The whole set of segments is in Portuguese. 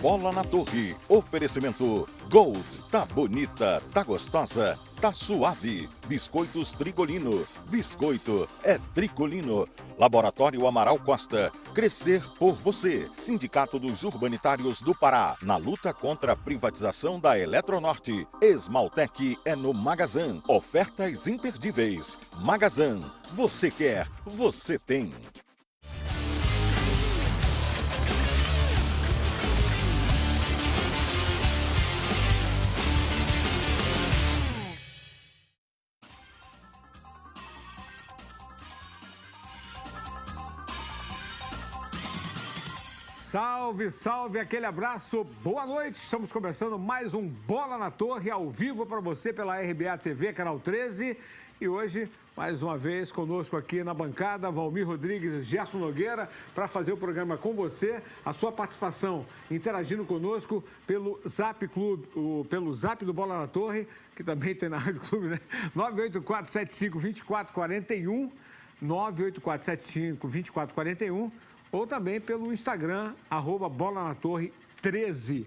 Bola na Torre. Oferecimento Gold. Tá bonita, tá gostosa, tá suave. Biscoitos Trigolino. Biscoito é Tricolino. Laboratório Amaral Costa. Crescer por você. Sindicato dos Urbanitários do Pará. Na luta contra a privatização da Eletronorte. Esmaltec é no Magazan. Ofertas imperdíveis. Magazan. Você quer, você tem. Salve, salve, aquele abraço, boa noite. Estamos começando mais um Bola na Torre, ao vivo para você pela RBA TV, canal 13. E hoje, mais uma vez, conosco aqui na bancada, Valmir Rodrigues e Gerson Nogueira, para fazer o programa com você. A sua participação interagindo conosco pelo Zap Clube, pelo Zap do Bola na Torre, que também tem na Rádio Clube, né? 984-75-2441, 984-75-2441. Ou também pelo Instagram, @BolaNaTorre13.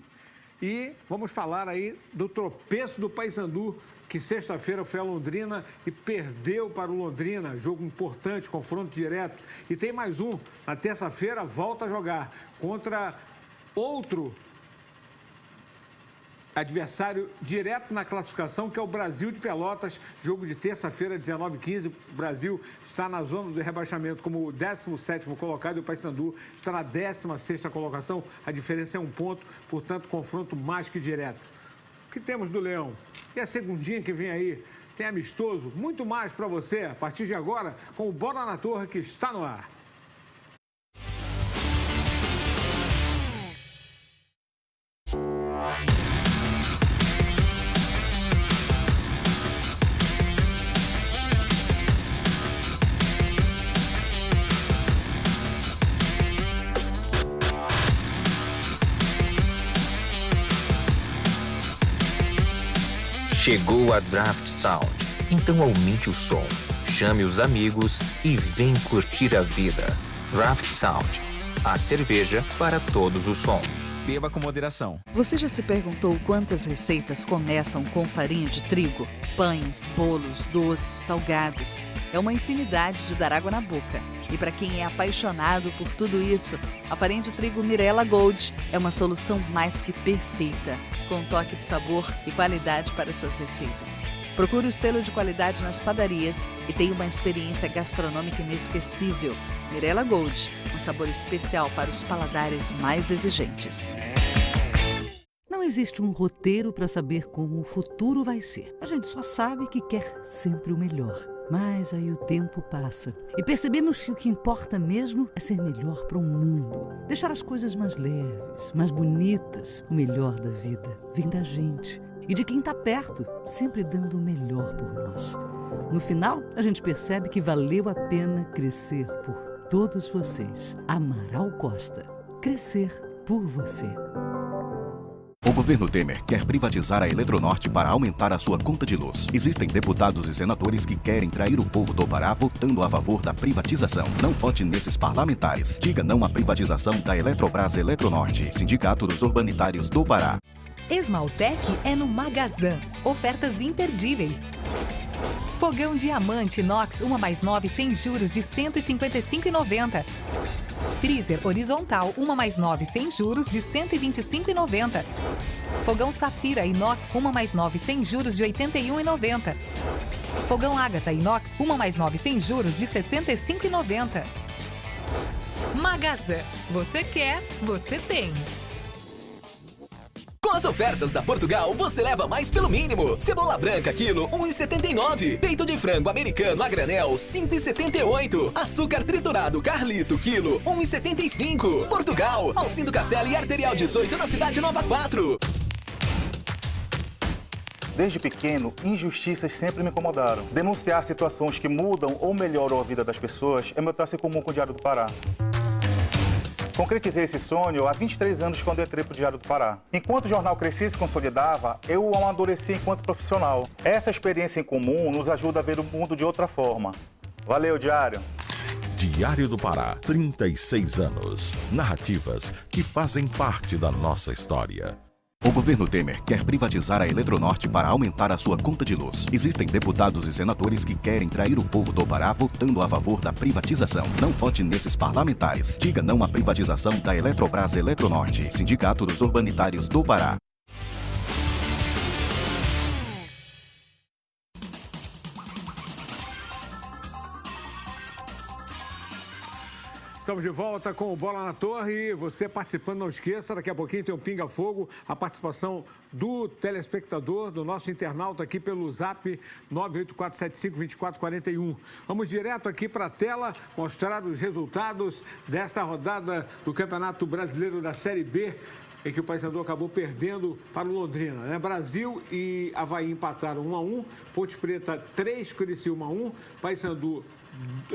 E vamos falar aí do tropeço do Paysandu, que sexta-feira foi a Londrina e perdeu para o Londrina. Jogo importante, confronto direto. E tem mais um, na terça-feira volta a jogar contra outro adversário direto na classificação, que é o Brasil de Pelotas. Jogo de terça-feira, 19h15. O Brasil está na zona do rebaixamento como o 17º colocado e o Paysandu está na 16ª colocação. A diferença é 1 ponto, portanto, confronto mais que direto. O que temos do Leão? E a segundinha que vem aí? Tem amistoso, muito mais para você a partir de agora com o Bola na Torre, que está no ar. Chegou a Draft Sound, então aumente o som, chame os amigos e vem curtir a vida. Draft Sound, a cerveja para todos os sons. Beba com moderação. Você já se perguntou quantas receitas começam com farinha de trigo? Pães, bolos, doces, salgados. É uma infinidade de dar água na boca. E para quem é apaixonado por tudo isso, a farinha de trigo Mirella Gold é uma solução mais que perfeita, com um toque de sabor e qualidade para suas receitas. Procure o selo de qualidade nas padarias e tenha uma experiência gastronômica inesquecível. Mirella Gold, um sabor especial para os paladares mais exigentes. Não existe um roteiro para saber como o futuro vai ser. A gente só sabe que quer sempre o melhor. Mas aí o tempo passa e percebemos que o que importa mesmo é ser melhor para o mundo. Deixar as coisas mais leves, mais bonitas. O melhor da vida vem da gente e de quem está perto, sempre dando o melhor por nós. No final, a gente percebe que valeu a pena crescer por todos vocês. Amaral Costa. Crescer por você. O governo Temer quer privatizar a Eletronorte para aumentar a sua conta de luz. Existem deputados e senadores que querem trair o povo do Pará votando a favor da privatização. Não vote nesses parlamentares. Diga não à privatização da Eletrobras Eletronorte. Sindicato dos Urbanitários do Pará. Esmaltec é no Magazan. Ofertas imperdíveis. Fogão diamante inox 1+9 sem juros de R$ 155,90. Freezer horizontal 1+9 sem juros de R$ 125,90. Fogão Safira inox 1+9 sem juros de R$ 81,90. Fogão Ágata inox 1+9 sem juros de R$ 65,90. Magazan. Você quer, você tem. Com as ofertas da Portugal, você leva mais pelo mínimo. Cebola branca, quilo, R$ 1,79. Peito de frango americano a granel, R$ 5,78. Açúcar triturado Carlito, quilo, R$ 1,75. Portugal, Alcindo Cacela e Arterial 18 na Cidade Nova 4. Desde pequeno, injustiças sempre me incomodaram. Denunciar situações que mudam ou melhoram a vida das pessoas é meu traço em comum com o Diário do Pará. Concretizei esse sonho há 23 anos quando entrei para o Diário do Pará. Enquanto o jornal crescia e se consolidava, eu o amadureci enquanto profissional. Essa experiência em comum nos ajuda a ver o mundo de outra forma. Valeu, Diário! Diário do Pará, 36 anos. Narrativas que fazem parte da nossa história. O governo Temer quer privatizar a Eletronorte para aumentar a sua conta de luz. Existem deputados e senadores que querem trair o povo do Pará votando a favor da privatização. Não vote nesses parlamentares. Diga não à privatização da Eletrobras Eletronorte. Sindicato dos Urbanitários do Pará. Estamos de volta com o Bola na Torre. Você participando, não esqueça, daqui a pouquinho tem o Pinga Fogo, a participação do telespectador, do nosso internauta aqui pelo Zap 984752441. Vamos direto aqui para a tela mostrar os resultados desta rodada do Campeonato Brasileiro da Série B, em que o Paysandu acabou perdendo para o Londrina, né? Brasil e Avaí empataram 1-1, Ponte Preta 3, Criciúma 1, Paysandu,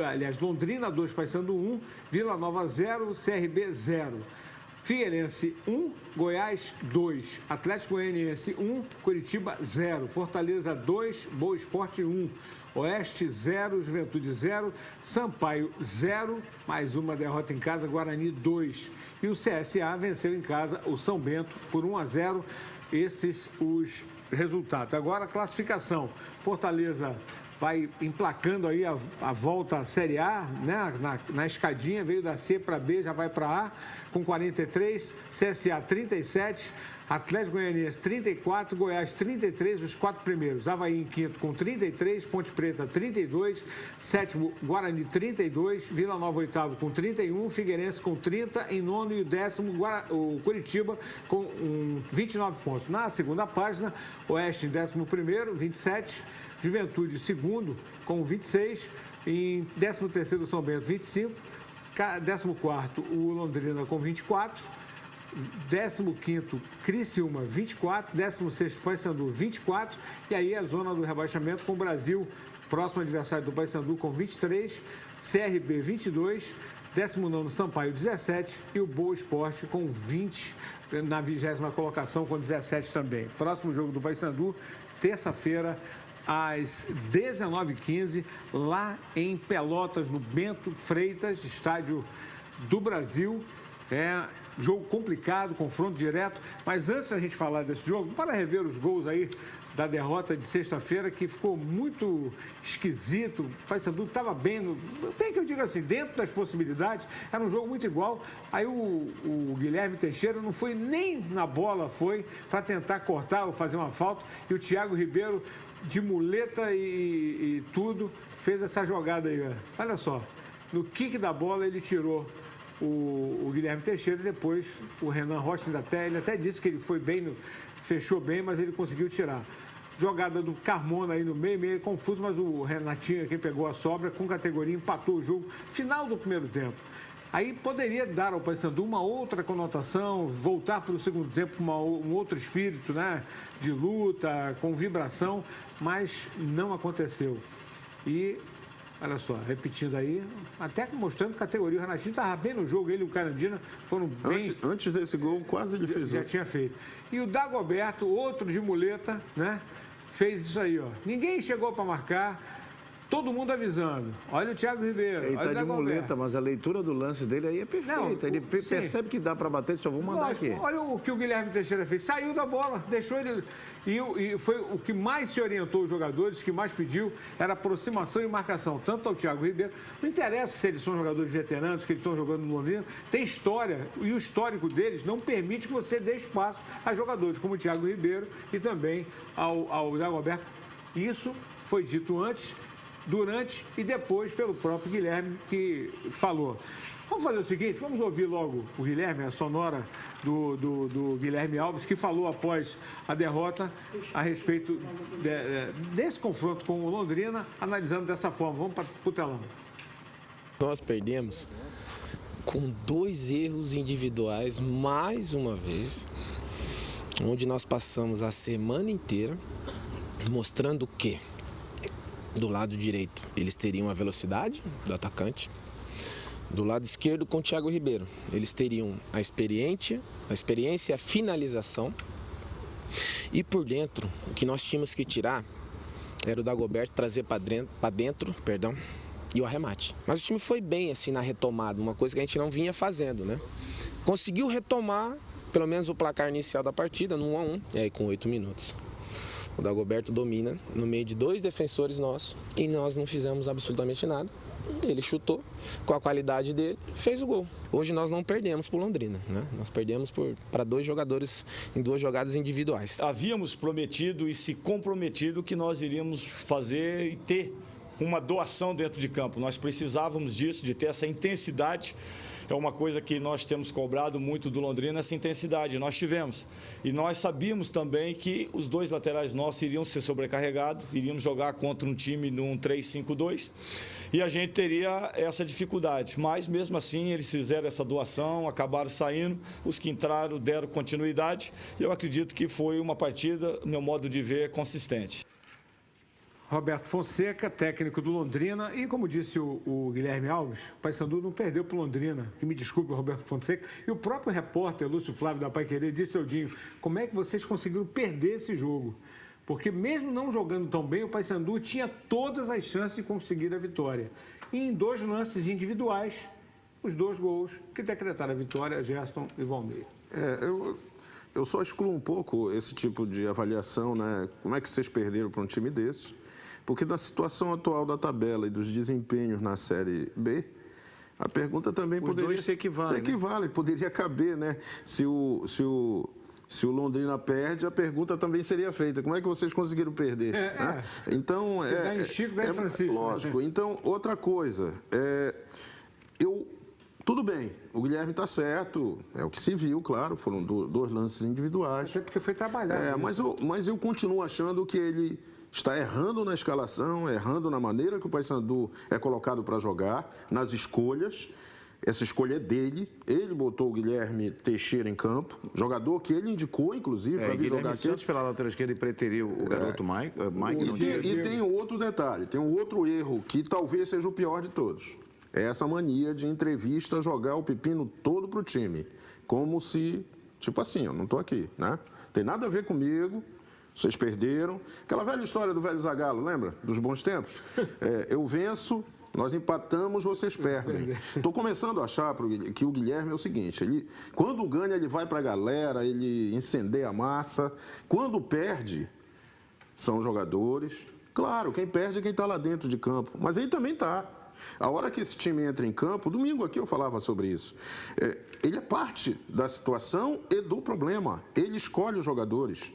aliás, Londrina 2, Paysandu 1, Vila Nova 0, CRB 0. Figueirense 1, Goiás 2, Atlético Goianiense 1, Curitiba 0, Fortaleza 2, Boa Esporte 1, Oeste 0, Juventude 0, Sampaio 0, mais uma derrota em casa, Guarani 2. E o CSA venceu em casa o São Bento por 1-0. Esses os resultados. Agora a classificação. Fortaleza vai emplacando aí a volta à Série A, né? Na escadinha, veio da C para B, já vai para A, com 43, CSA 37, Atlético Goianiense 34, Goiás 33, os 4 primeiros. Avaí em quinto com 33, Ponte Preta 32, sétimo Guarani 32, Vila Nova oitavo com 31, Figueirense com 30, em nono e o décimo o Curitiba com 29 pontos. Na segunda página, Oeste em 11º, 27, Juventude segundo com 26, em 13º São Bento 25, 14º o Londrina com 24, 15º Criciúma 24, 16º Paysandu 24, e aí a zona do rebaixamento com o Brasil, próximo adversário do Paysandu com 23, CRB 22, 19º Sampaio 17 e o Boa Esporte com 20 na 20ª colocação com 17 também. Próximo jogo do Paysandu, terça-feira, às 19h15, lá em Pelotas, no Bento Freitas, estádio do Brasil. É jogo complicado, confronto direto, mas antes da gente falar desse jogo, para rever os gols aí da derrota de sexta-feira, que ficou muito esquisito. O Paysandu estava bem, bem que eu digo assim, dentro das possibilidades, era um jogo muito igual. Aí o Guilherme Teixeira não foi nem na bola, foi para tentar cortar ou fazer uma falta, e o Thiago Ribeiro, de muleta e tudo, fez essa jogada aí. Olha só, no kick da bola ele tirou o Guilherme Teixeira, e depois o Renan Rocha ele até disse que ele foi bem, fechou bem, mas ele conseguiu tirar. Jogada do Carmona aí no meio confuso, mas o Renatinho, quem pegou a sobra, com categoria, empatou o jogo, final do primeiro tempo. Aí poderia dar ao Paysandu uma outra conotação, voltar para o segundo tempo com um outro espírito, né, de luta, com vibração, mas não aconteceu. E, olha só, repetindo aí, até mostrando categoria, o Renatinho estava bem no jogo, ele e o Carandina foram bem... Antes desse gol, quase ele fez. Já tinha feito. E o Dagoberto, outro de muleta, né, fez isso aí, ó. Ninguém chegou para marcar... Todo mundo avisando. Olha o Thiago Ribeiro. Ele está de muleta, mas a leitura do lance dele aí é perfeita. Não, ele percebe que dá para bater, só vou mandar aqui. Olha o que o Guilherme Teixeira fez. Saiu da bola, deixou ele... E foi o que mais se orientou os jogadores, o que mais pediu, era aproximação e marcação, tanto ao Thiago Ribeiro. Não interessa se eles são jogadores veteranos, que eles estão jogando no Londrina. Tem história, e o histórico deles não permite que você dê espaço a jogadores como o Thiago Ribeiro e também ao Dagoberto. Isso foi dito antes, durante e depois pelo próprio Guilherme, que falou. Vamos fazer o seguinte, vamos ouvir logo o Guilherme, a sonora do Guilherme Alves, que falou após a derrota a respeito desse confronto com o Londrina, analisando dessa forma. Vamos para o telão. Nós perdemos com 2 erros individuais, mais uma vez, onde nós passamos a semana inteira mostrando que do lado direito eles teriam a velocidade do atacante, do lado esquerdo com o Thiago Ribeiro eles teriam a experiência e a finalização, e por dentro o que nós tínhamos que tirar era o Dagoberto, trazer para dentro, e o arremate. Mas o time foi bem assim na retomada, uma coisa que a gente não vinha fazendo, né? Conseguiu retomar pelo menos o placar inicial da partida no 1-1, e aí com 8 minutos. O Dagoberto domina no meio de 2 defensores nossos e nós não fizemos absolutamente nada. Ele chutou com a qualidade dele, fez o gol. Hoje nós não perdemos para o Londrina, né? Nós perdemos para 2 jogadores em 2 jogadas individuais. Havíamos prometido e se comprometido que nós iríamos fazer e ter uma doação dentro de campo. Nós precisávamos disso, de ter essa intensidade. É uma coisa que nós temos cobrado muito do Londrina, essa intensidade. Nós tivemos. E nós sabíamos também que os 2 laterais nossos iriam ser sobrecarregados, iríamos jogar contra um time num 3-5-2 e a gente teria essa dificuldade. Mas, mesmo assim, eles fizeram essa doação, acabaram saindo, os que entraram deram continuidade. E eu acredito que foi uma partida, meu modo de ver, consistente. Roberto Fonseca, técnico do Londrina, e como disse o Guilherme Alves, o Paysandu não perdeu para o Londrina, que me desculpe o Roberto Fonseca, e o próprio repórter Lúcio Flávio da Paiquerê disse, Eudinho, como é que vocês conseguiram perder esse jogo? Porque mesmo não jogando tão bem, o Paysandu tinha todas as chances de conseguir a vitória. E em 2 lances individuais, os 2 gols que decretaram a vitória, Gerson e Valmir. Eu só excluo um pouco esse tipo de avaliação, né? Como é que vocês perderam para um time desse? Porque na situação atual da tabela e dos desempenhos na Série B, a pergunta também poderia se equivale, poderia caber, né? Se o Londrina perde, a pergunta também seria feita. Como é que vocês conseguiram perder? Né? Então, lógico. Então, outra coisa, tudo bem, o Guilherme está certo, é o que se viu, claro, foram 2 lances individuais. Até porque foi trabalhado. Mas eu continuo achando que ele está errando na escalação, errando na maneira que o Paysandu é colocado para jogar, nas escolhas. Essa escolha é dele. Ele botou o Guilherme Teixeira em campo, jogador que ele indicou, inclusive, para vir jogar aqui. Pela lateral esquerda e preteriu o garoto Mike. E tem outro detalhe, tem um outro erro que talvez seja o pior de todos. É essa mania de entrevista jogar o pepino todo pro time. Como se, tipo assim, eu não tô aqui, né? Tem nada a ver comigo. Vocês perderam. Aquela velha história do velho Zagallo, lembra? Dos bons tempos. Eu venço, nós empatamos, vocês perdem. Estou começando a achar que o Guilherme é o seguinte, quando ganha ele vai para a galera, ele incendeia a massa. Quando perde, são jogadores. Claro, quem perde é quem está lá dentro de campo, mas ele também está. A hora que esse time entra em campo, domingo aqui eu falava sobre isso, ele é parte da situação e do problema. Ele escolhe os jogadores.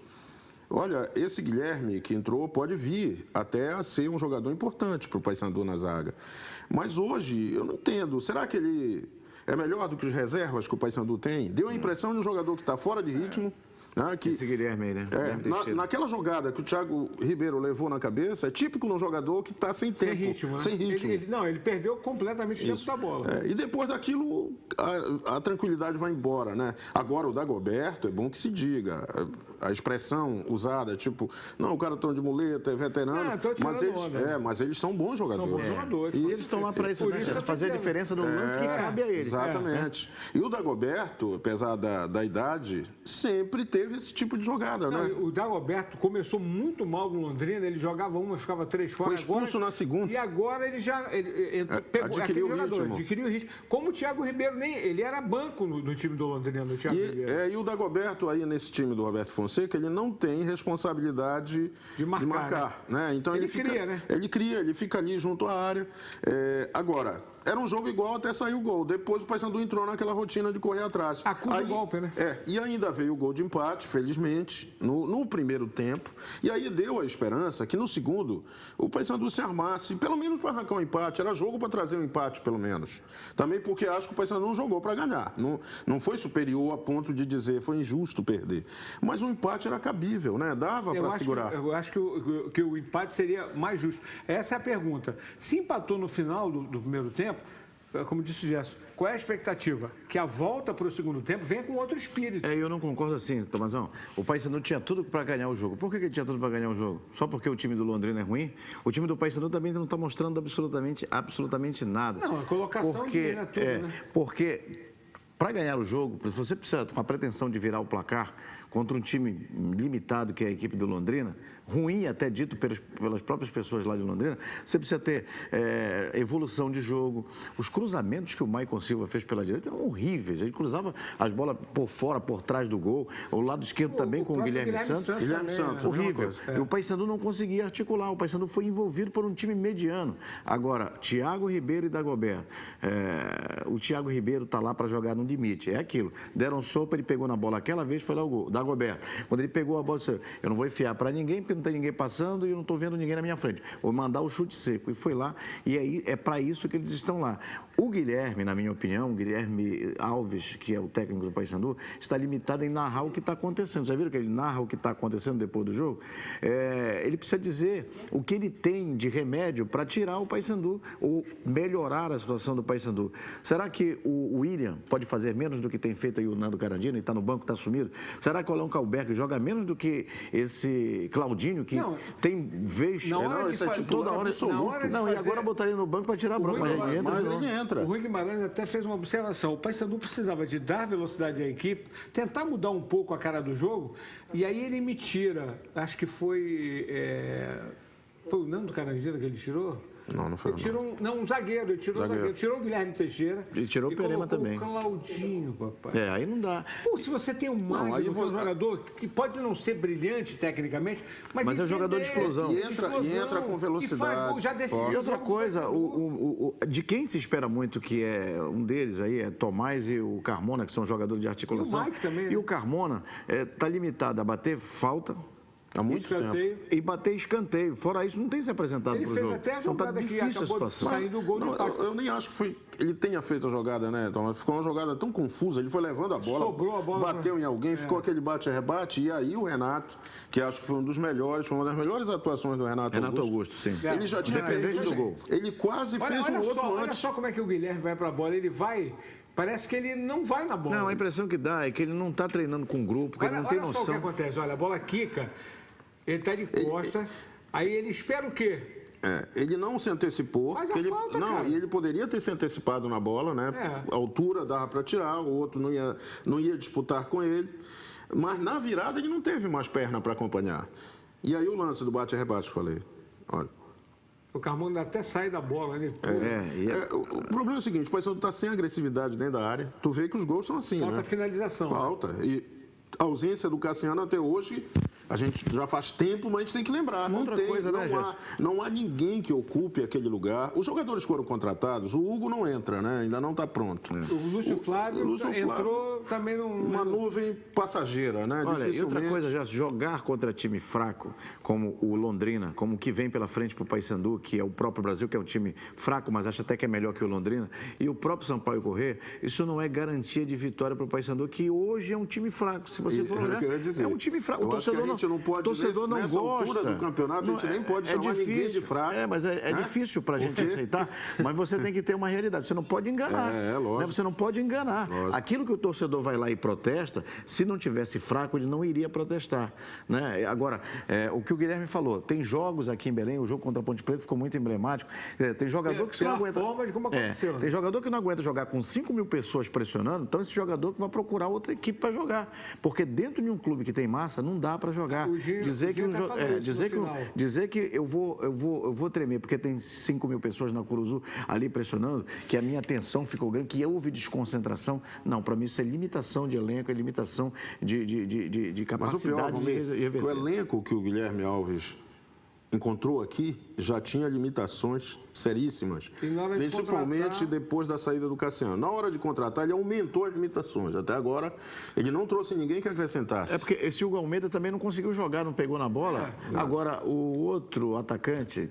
Olha, esse Guilherme que entrou pode vir até a ser um jogador importante para o Paysandu na zaga. Mas hoje, eu não entendo. Será que ele é melhor do que os reservas que o Paysandu tem? Deu a impressão de um jogador que está fora de ritmo. Né, esse Guilherme aí, né? Naquela jogada que o Thiago Ribeiro levou na cabeça, é típico de um jogador que está sem tempo. Sem ritmo. Ele perdeu completamente o tempo da bola. E depois daquilo, a tranquilidade vai embora, né? Agora, o Dagoberto, é bom que se diga. A expressão usada, tipo, não, o cara está de muleta, é veterano, mas eles são bons jogadores. São bons jogadores. E eles estão lá para isso, né? Fazer a diferença no lance que cabe a eles. Exatamente. E o Dagoberto, apesar da idade, sempre teve esse tipo de jogada, né? O Dagoberto começou muito mal no Londrina, ele jogava uma, ficava 3 fora. Foi expulso na segunda. E agora ele já pegou adquiriu o ritmo. Como o Thiago Ribeiro, ele era banco no time do Londrina, do Thiago Ribeiro. E o Dagoberto aí nesse time do Roberto Fonseca, ele não tem responsabilidade de marcar, né? Então ele cria, né? Ele fica ali junto à área. Agora, era um jogo igual até sair o gol. Depois o Paysandu entrou naquela rotina de correr atrás. Acusa o golpe, né? E ainda veio o gol de empate, felizmente, no primeiro tempo. E aí deu a esperança que no segundo o Paysandu se armasse, pelo menos para arrancar um empate. Era jogo para trazer um empate, pelo menos. Também porque acho que o Paysandu não jogou para ganhar. Não foi superior a ponto de dizer foi injusto perder. Mas o empate era cabível, né? Dava para segurar. Eu acho que o empate seria mais justo. Essa é a pergunta. Se empatou no final do primeiro tempo, como disse o Gerson, qual é a expectativa? Que a volta para o segundo tempo venha com outro espírito. Eu não concordo assim, Tomazão. O Paysandu tinha tudo para ganhar o jogo. Por que ele tinha tudo para ganhar o jogo? Só porque o time do Londrina é ruim? O time do Paysandu também não está mostrando absolutamente nada. Não, a colocação de tudo, né? Porque para ganhar o jogo, você precisa com a pretensão de virar o placar, contra um time limitado, que é a equipe do Londrina, ruim até dito pelas próprias pessoas lá de Londrina, você precisa ter evolução de jogo. Os cruzamentos que o Maicon Silva fez pela direita eram horríveis. Ele cruzava as bolas por fora, por trás do gol. O lado esquerdo também com o Guilherme Santos. Guilherme Santos, horrível. E o Paysandu não conseguia articular. O Paysandu foi envolvido por um time mediano. Agora, Thiago Ribeiro e Dagobert. O Thiago Ribeiro está lá para jogar no limite. É aquilo. Deram sopa, ele pegou na bola aquela vez, foi lá o gol. Dagobert. Quando ele pegou a bola, disse, eu não vou enfiar para ninguém, porque não tem ninguém passando e eu não estou vendo ninguém na minha frente. Vou mandar o chute seco. E foi lá. E aí é para isso que eles estão lá. O Guilherme, na minha opinião, o Guilherme Alves, que é o técnico do Paysandu, está limitado em narrar o que está acontecendo. Já viram que ele narra o que está acontecendo depois do jogo? Ele precisa dizer o que ele tem de remédio para tirar o Paysandu ou melhorar a situação do Paysandu. Será que o William pode fazer menos do que tem feito aí o Nando Carandino e está no banco, está sumido? Será que o Alão Calberg joga menos do que esse Claudinho, que tem vez toda hora absoluto? E agora botaria no banco para tirar a bronca. Mas ele entra. O Rui Guimarães até fez uma observação. O Paysandu precisava de dar velocidade à equipe, tentar mudar um pouco a cara do jogo, e aí ele me tira, acho que foi o Nando Carandino que ele tirou? Não foi um zagueiro, ele tirou o zagueiro. Tirou o Guilherme Teixeira. Ele tirou o Perema também. O Claudinho, papai. Aí não dá. Pô, se você tem um Magno, um jogador que pode não ser brilhante tecnicamente, mas é jogador de explosão. E entra com velocidade. E faz gol, já decide. E outra coisa, de quem se espera muito, que é um deles aí, é Tomás e o Carmona, que são jogadores de articulação. E o Mike também, né? E o Carmona está limitado a bater falta. Há muito tempo. E bater escanteio. Fora isso, não tem se apresentado para o jogo. Ele fez até a jogada que acabou de sair do gol do empate. Eu nem acho que ele tenha feito a jogada, né, Tom? Ficou uma jogada tão confusa. Ele foi levando a bola, sobrou a bola, bateu em alguém, ficou aquele bate-rebate. E aí o Renato, que acho que foi uma das melhores atuações do Renato Augusto, sim. Ele já tinha perdido o gol. Ele quase fez um outro antes. Olha só como é que o Guilherme vai para a bola. Ele vai... Parece que ele não vai na bola. Não, a impressão que dá é que ele não está treinando com o grupo, que ele não tem noção. Olha só o que acontece. Olha, a bola quica... Ele está de costa, aí ele espera o quê? Ele não se antecipou. Faz a falta, cara. E ele poderia ter se antecipado na bola, né? A altura dava para tirar, o outro não ia disputar com ele. Mas na virada ele não teve mais perna para acompanhar. E aí o lance do bate-rebate, falei, olha... O Carmona até sai da bola, né? O problema é o seguinte, o Paysandu está sem agressividade dentro da área. Tu vê que os gols são assim, Falta finalização. Falta. E a ausência do Cassiano até hoje... A gente já faz tempo, mas a gente tem que lembrar. Não há ninguém que ocupe aquele lugar. Os jogadores foram contratados, o Hugo não entra, né? Ainda não está pronto. O Lúcio Flávio entrou também uma nuvem passageira, né? Olha, e outra coisa, já jogar contra time fraco, como o Londrina, como o que vem pela frente para o Paysandu, que é o próprio Brasil, que é um time fraco, mas acho até que é melhor que o Londrina, e o próprio Sampaio Corrêa, isso não é garantia de vitória para o Paysandu, que hoje é um time fraco. Se você for olhar, é um time fraco. O torcedor não... A gente não pode dizer, nessa altura do campeonato, a gente nem pode chamar ninguém de fraco. Mas é difícil para a gente aceitar, mas você tem que ter uma realidade. Você não pode enganar. Lógico. Né? Você não pode enganar. Lógico. Aquilo que o torcedor vai lá e protesta, se não tivesse fraco, ele não iria protestar. Né? Agora, o que o Guilherme falou, tem jogos aqui em Belém, o jogo contra a Ponte Preta ficou muito emblemático. Tem jogador que não aguenta. Tem jogador que não aguenta jogar com 5 mil pessoas pressionando, então esse jogador que vai procurar outra equipe para jogar. Porque dentro de um clube que tem massa, não dá para jogar. Dizer que eu vou tremer porque tem 5 mil pessoas na Curuzu ali pressionando, que a minha atenção ficou grande, que houve desconcentração. Não, para mim isso é limitação de elenco, é limitação de capacidade. Mas o elenco que o Guilherme Alves encontrou aqui já tinha limitações seríssimas, principalmente depois da saída do Cassiano. Na hora de contratar, ele aumentou as limitações. Até agora, ele não trouxe ninguém que acrescentasse. É porque esse Hugo Almeida também não conseguiu jogar, não pegou na bola. Agora, o outro atacante...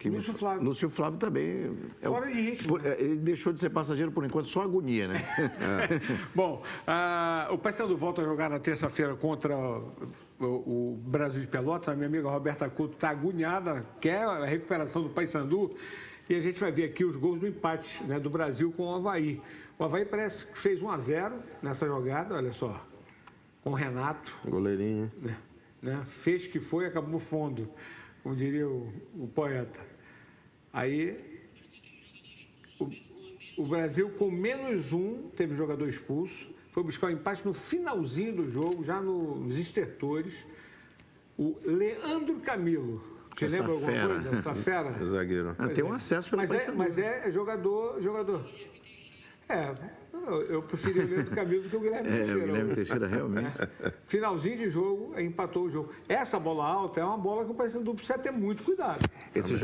Lúcio Flávio também... Fora de ritmo. Ele deixou de ser passageiro por enquanto, só agonia, né? Bom, o Paysandu volta a jogar na terça-feira contra o Brasil de Pelotas. A minha amiga Roberta Couto está agoniada, quer a recuperação do Paysandu. E a gente vai ver aqui os gols do empate, né, do Brasil com o Avaí. O Avaí parece que fez 1-0 nessa jogada, olha só, com o Renato. Goleirinho. Né, fez que foi, acabou fundo, como diria o poeta. Aí o Brasil, com -1, teve jogador expulso, foi buscar o empate no finalzinho do jogo, já nos estertores. O Leandro Camilo. Você lembra alguma coisa? Essa fera? Zagueiro. Tem um acesso pelo Mas é jogador. Eu preferi o Leandro Camilo do que o Guilherme Teixeira. O Guilherme Teixeira, realmente. Finalzinho de jogo, empatou o jogo. Essa bola alta é uma bola que o Paysandu precisa ter muito cuidado. Esse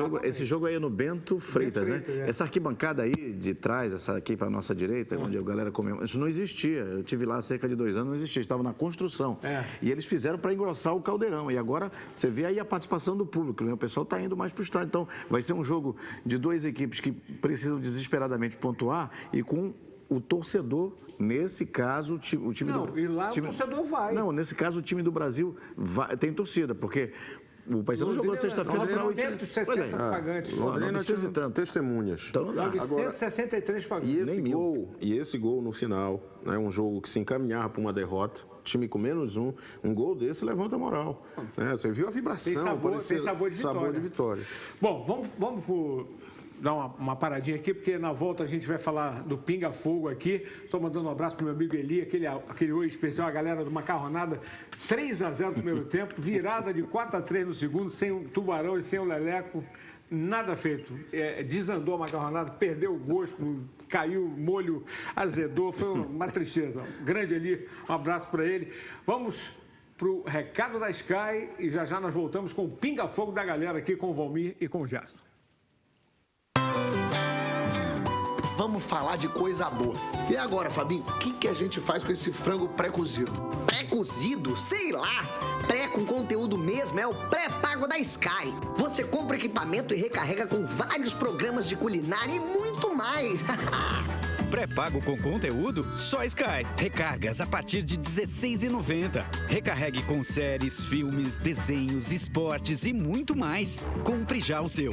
jogo aí é no Bento Freitas, né? É. Essa arquibancada aí de trás, essa aqui para a nossa direita, onde a galera comemora, isso não existia. Eu estive lá há cerca de 2 anos, não existia, estava na construção. E eles fizeram para engrossar o caldeirão. E agora você vê aí a participação do público, né? O pessoal está indo mais para o estádio. Então vai ser um jogo de 2 equipes que precisam desesperadamente pontuar e com o torcedor, nesse caso, o time do... E lá o torcedor vai. Não, nesse caso o time do Brasil tem torcida, porque o Paysandu jogou sexta-feira para 960 pagantes. Londrina tinha testemunhas. Então, 963 pagantes. E esse gol no final, né, um jogo que se encaminhava para uma derrota, time com -1, um gol desse levanta a moral. Você viu a vibração. Tem sabor de vitória. Bom, vamos dar uma paradinha aqui, porque na volta a gente vai falar do Pinga Fogo aqui. Estou mandando um abraço para o meu amigo Eli, aquele oi especial, a galera do Macarronada, 3-0 no primeiro tempo, virada de 4-3 no segundo, sem o Tubarão e sem o Leleco, nada feito. Desandou a Macarronada, perdeu o gosto, caiu o molho, azedou, foi uma tristeza. Grande Eli, um abraço para ele. Vamos para o recado da Sky e já nós voltamos com o Pinga Fogo da galera aqui, com o Valmir e com o Gerson. Vamos falar de coisa boa. E agora, Fabinho, o que a gente faz com esse frango pré-cozido? Pré-cozido? Sei lá. Pré com conteúdo mesmo é o pré-pago da Sky. Você compra equipamento e recarrega com vários programas de culinária e muito mais. Pré-pago com conteúdo? Só Sky. Recargas a partir de R$16,90. Recarregue com séries, filmes, desenhos, esportes e muito mais. Compre já o seu.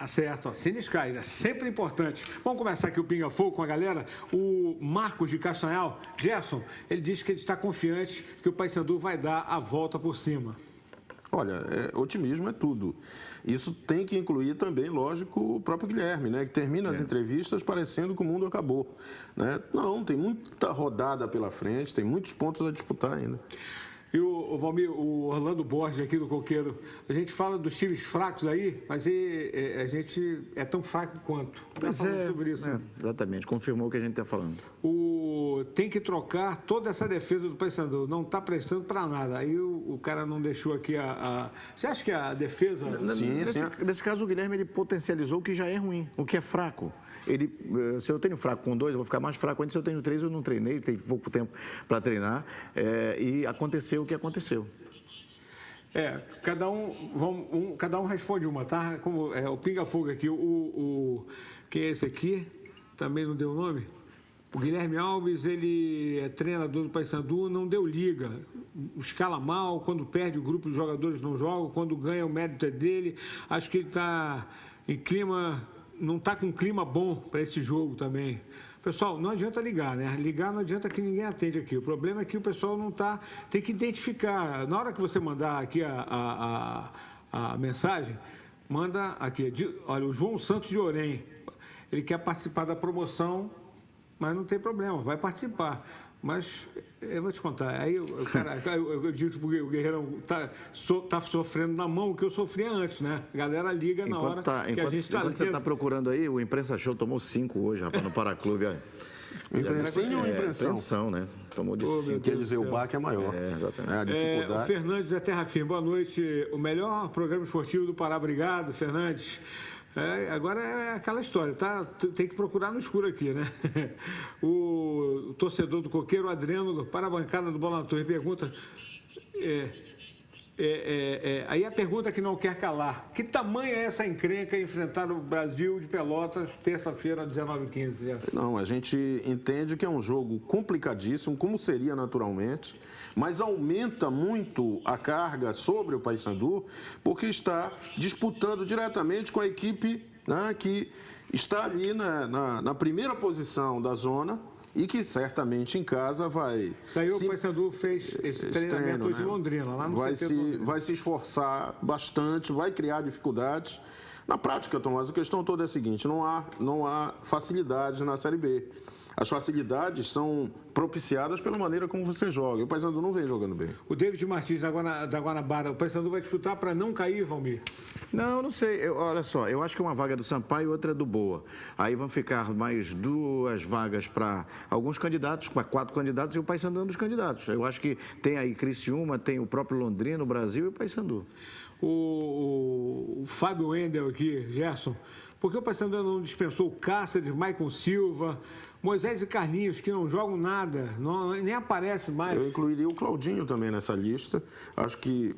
Certo, assine Sky, é sempre importante. Vamos começar aqui o Pinga Fogo com a galera. O Marcos de Castanhal, Gerson, ele disse que ele está confiante que o Paysandu vai dar a volta por cima. Olha, otimismo é tudo. Isso tem que incluir também, lógico, o próprio Guilherme, né? Que termina as entrevistas parecendo que o mundo acabou, né? Não, tem muita rodada pela frente, tem muitos pontos a disputar ainda. E o Valmir, o Orlando Borges aqui do Coqueiro, a gente fala dos times fracos aí, mas a gente é tão fraco quanto. Sobre isso. Exatamente, confirmou o que a gente está falando. Tem que trocar toda essa defesa do Paysandu, não está prestando para nada. Aí o cara não deixou aqui Você acha que a defesa... Nesse caso, o Guilherme ele potencializou o que já é ruim, o que é fraco. Se eu tenho fraco com 2, eu vou ficar mais fraco ainda. Se eu tenho 3, eu não treinei, tem pouco tempo para treinar. E aconteceu o que aconteceu. Cada um responde uma, tá? Como o Pinga Fogo aqui, quem é esse aqui? Também não deu nome? O Guilherme Alves, ele é treinador do Paysandu, não deu liga. Escala mal, quando perde o grupo dos jogadores não joga, quando ganha o mérito é dele. Acho que ele está em clima... Não está com um clima bom para esse jogo também. Pessoal, não adianta ligar, né? Ligar não adianta que ninguém atende aqui. O problema é que o pessoal não está... Tem que identificar. Na hora que você mandar aqui a mensagem, manda aqui. Olha, o João Santos de Orem. Ele quer participar da promoção, mas não tem problema, vai participar. Mas eu vou te contar, aí eu digo que o Guerreirão tá sofrendo na mão o que eu sofria antes, né? A galera liga na hora que a gente está... Enquanto você está procurando aí, o Imprensa Show tomou 5 hoje, rapaz, no Paraclube, olha. Imprensinho ou impressão? Impressão, né? Tomou de 5. Quer dizer, o baque é maior. Exatamente. A dificuldade. O Fernandes é Terra Firme, boa noite. O melhor programa esportivo do Pará, obrigado, Fernandes. Agora é aquela história, tá? Tem que procurar no escuro aqui, né? O torcedor do Coqueiro, Adriano, para a bancada do Bola na Torre, pergunta... aí a pergunta que não quer calar. Que tamanho é essa encrenca enfrentar o Brasil de Pelotas, terça-feira, 19h15? Não, a gente entende que é um jogo complicadíssimo, como seria naturalmente, mas aumenta muito a carga sobre o Paysandu, porque está disputando diretamente com a equipe, né, que está ali na primeira posição da zona, e que certamente em casa vai... Saiu o Paysandu, fez esse treinamento hoje em Londrina, lá no vai se esforçar bastante, vai criar dificuldades. Na prática, Tomás, a questão toda é a seguinte, não há facilidade na Série B. As facilidades são propiciadas pela maneira como você joga. E o Paysandu não vem jogando bem. O David Martins, da Guanabara, o Paysandu vai disputar para não cair, Valmir? Não sei. Olha só, eu acho que uma vaga é do Sampaio e outra é do Boa. Aí vão ficar mais 2 vagas para alguns candidatos, para 4 candidatos, e o Paysandu é um dos candidatos. Eu acho que tem aí Criciúma, tem o próprio Londrina, o Brasil e o Paysandu. O Fábio Wendel aqui, Gerson, por que o Paysandu não dispensou o Cáceres, Maicon Silva, Moisés e Carlinhos, que não jogam nada, nem aparece mais? Eu incluiria o Claudinho também nessa lista. Acho que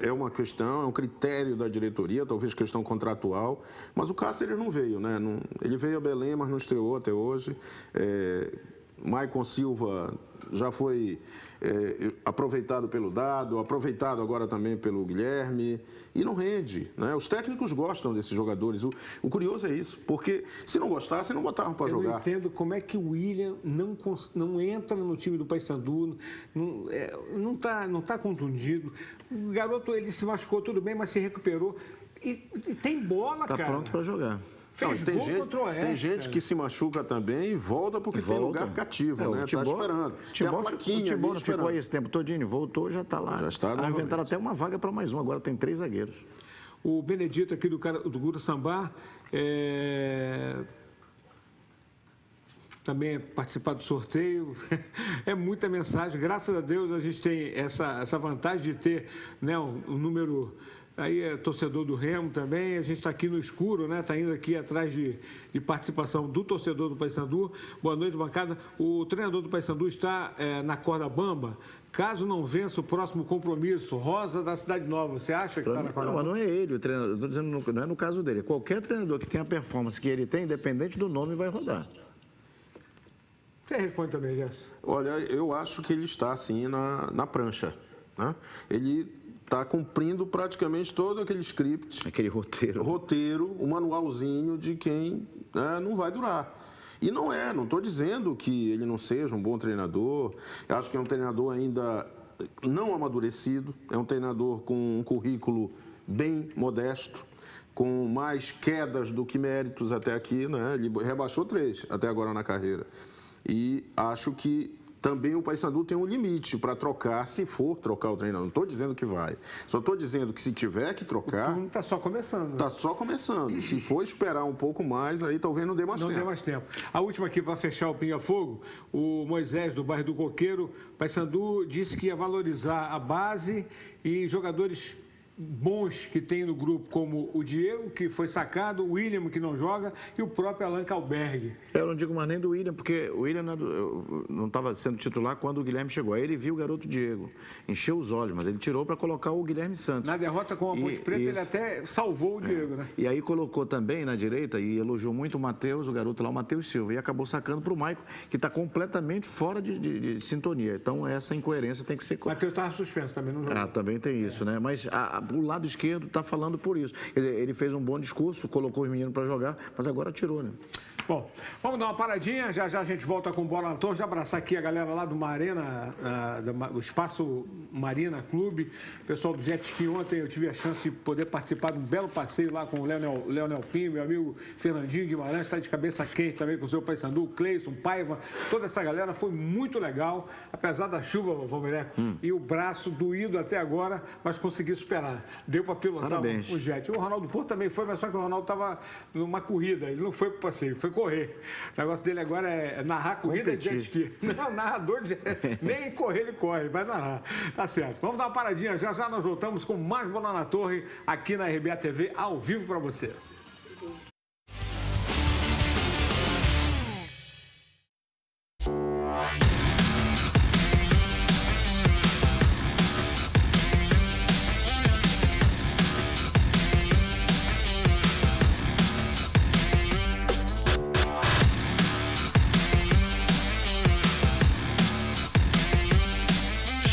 é uma questão, é um critério da diretoria, talvez questão contratual, mas o Cáceres não veio, né? Ele veio a Belém, mas não estreou até hoje. Maicon Silva já foi aproveitado pelo Dado, aproveitado agora também pelo Guilherme, e não rende, né? Os técnicos gostam desses jogadores. O curioso é isso, porque se não gostasse, não botavam para jogar. Eu não entendo como é que o William não entra no time do Paysandu, não tá contundido. O garoto, ele se machucou, tudo bem, mas se recuperou. E tem bola, cara. Tá pronto para jogar. Tem gente que se machuca também e volta porque tem lugar cativo, né? Está esperando. Tem a plaquinha o Timbó não ficou aí esse tempo todinho, voltou, já está lá. Já está. Inventaram até uma vaga para mais um, agora tem 3 zagueiros. O Benedito aqui do Guru-Sambá também participar do sorteio. É muita mensagem. Graças a Deus a gente tem essa vantagem de ter, né, um número... Aí é torcedor do Remo também, a gente está aqui no escuro, né? Está indo aqui atrás de participação do torcedor do Paysandu. Boa noite, bancada. O treinador do Paysandu está na corda bamba. Caso não vença o próximo compromisso, Rosa da Cidade Nova, você acha que está na corda bamba? Não, mas não é ele o treinador, estou dizendo, não é no caso dele. Qualquer treinador que tenha a performance que ele tem, independente do nome, vai rodar. Você responde também, Gerson. Olha, eu acho que ele está, sim, na prancha, né? Ele está cumprindo praticamente todo aquele script. Aquele roteiro. O manualzinho de quem não vai durar. E não estou dizendo que ele não seja um bom treinador. Eu acho que é um treinador ainda não amadurecido, é um treinador com um currículo bem modesto, com mais quedas do que méritos até aqui, né? Ele rebaixou 3 até agora na carreira. E acho que também o Paysandu tem um limite para trocar, se for trocar o treinador. Não estou dizendo que vai. Só estou dizendo que se tiver que trocar... O turno está só começando. Está só começando. Se for esperar um pouco mais, aí talvez não dê mais tempo. Não dê mais tempo. A última aqui para fechar o Pinga Fogo, o Moisés, do bairro do Coqueiro, Paysandu disse que ia valorizar a base e jogadores bons que tem no grupo, como o Diego, que foi sacado, o William, que não joga, e o próprio Alan Kalberg. Eu não digo mais nem do William, porque o William não estava sendo titular quando o Guilherme chegou. Aí ele viu o garoto Diego, encheu os olhos, mas ele tirou para colocar o Guilherme Santos. Na derrota com a Ponte Preta, ele até salvou o Diego, né? E aí colocou também na direita, e elogiou muito o Matheus, o garoto lá, o Matheus Silva, e acabou sacando para o Maicon, que está completamente fora de sintonia. Então essa incoerência tem que ser... O Matheus estava suspenso também, não jogou. Também tem isso, né? Mas o lado esquerdo está falando por isso. Quer dizer, ele fez um bom discurso, colocou os meninos para jogar, mas agora tirou, né? Bom, vamos dar uma paradinha, já a gente volta com Bola na Torre, já abraçar aqui a galera lá do Marina, do Espaço Marina Clube, o pessoal do Jet Ski. Ontem eu tive a chance de poder participar de um belo passeio lá com o Leonel Pinho, meu amigo Fernandinho Guimarães, está de cabeça quente também com o seu Paysandu, Cleison, Paiva, toda essa galera, foi muito legal, apesar da chuva, Valmireco, e o braço doído até agora, mas consegui superar. Deu para pilotar o Jet. O Ronaldo Porto também foi, mas só que o Ronaldo estava numa corrida, ele não foi para o passeio, foi correr. O negócio dele agora é narrar corrida de jet ski. Não, narrador de nem correr ele corre, vai narrar. Tá certo. Vamos dar uma paradinha, já nós voltamos com mais Bola na Torre aqui na RBA TV, ao vivo para você.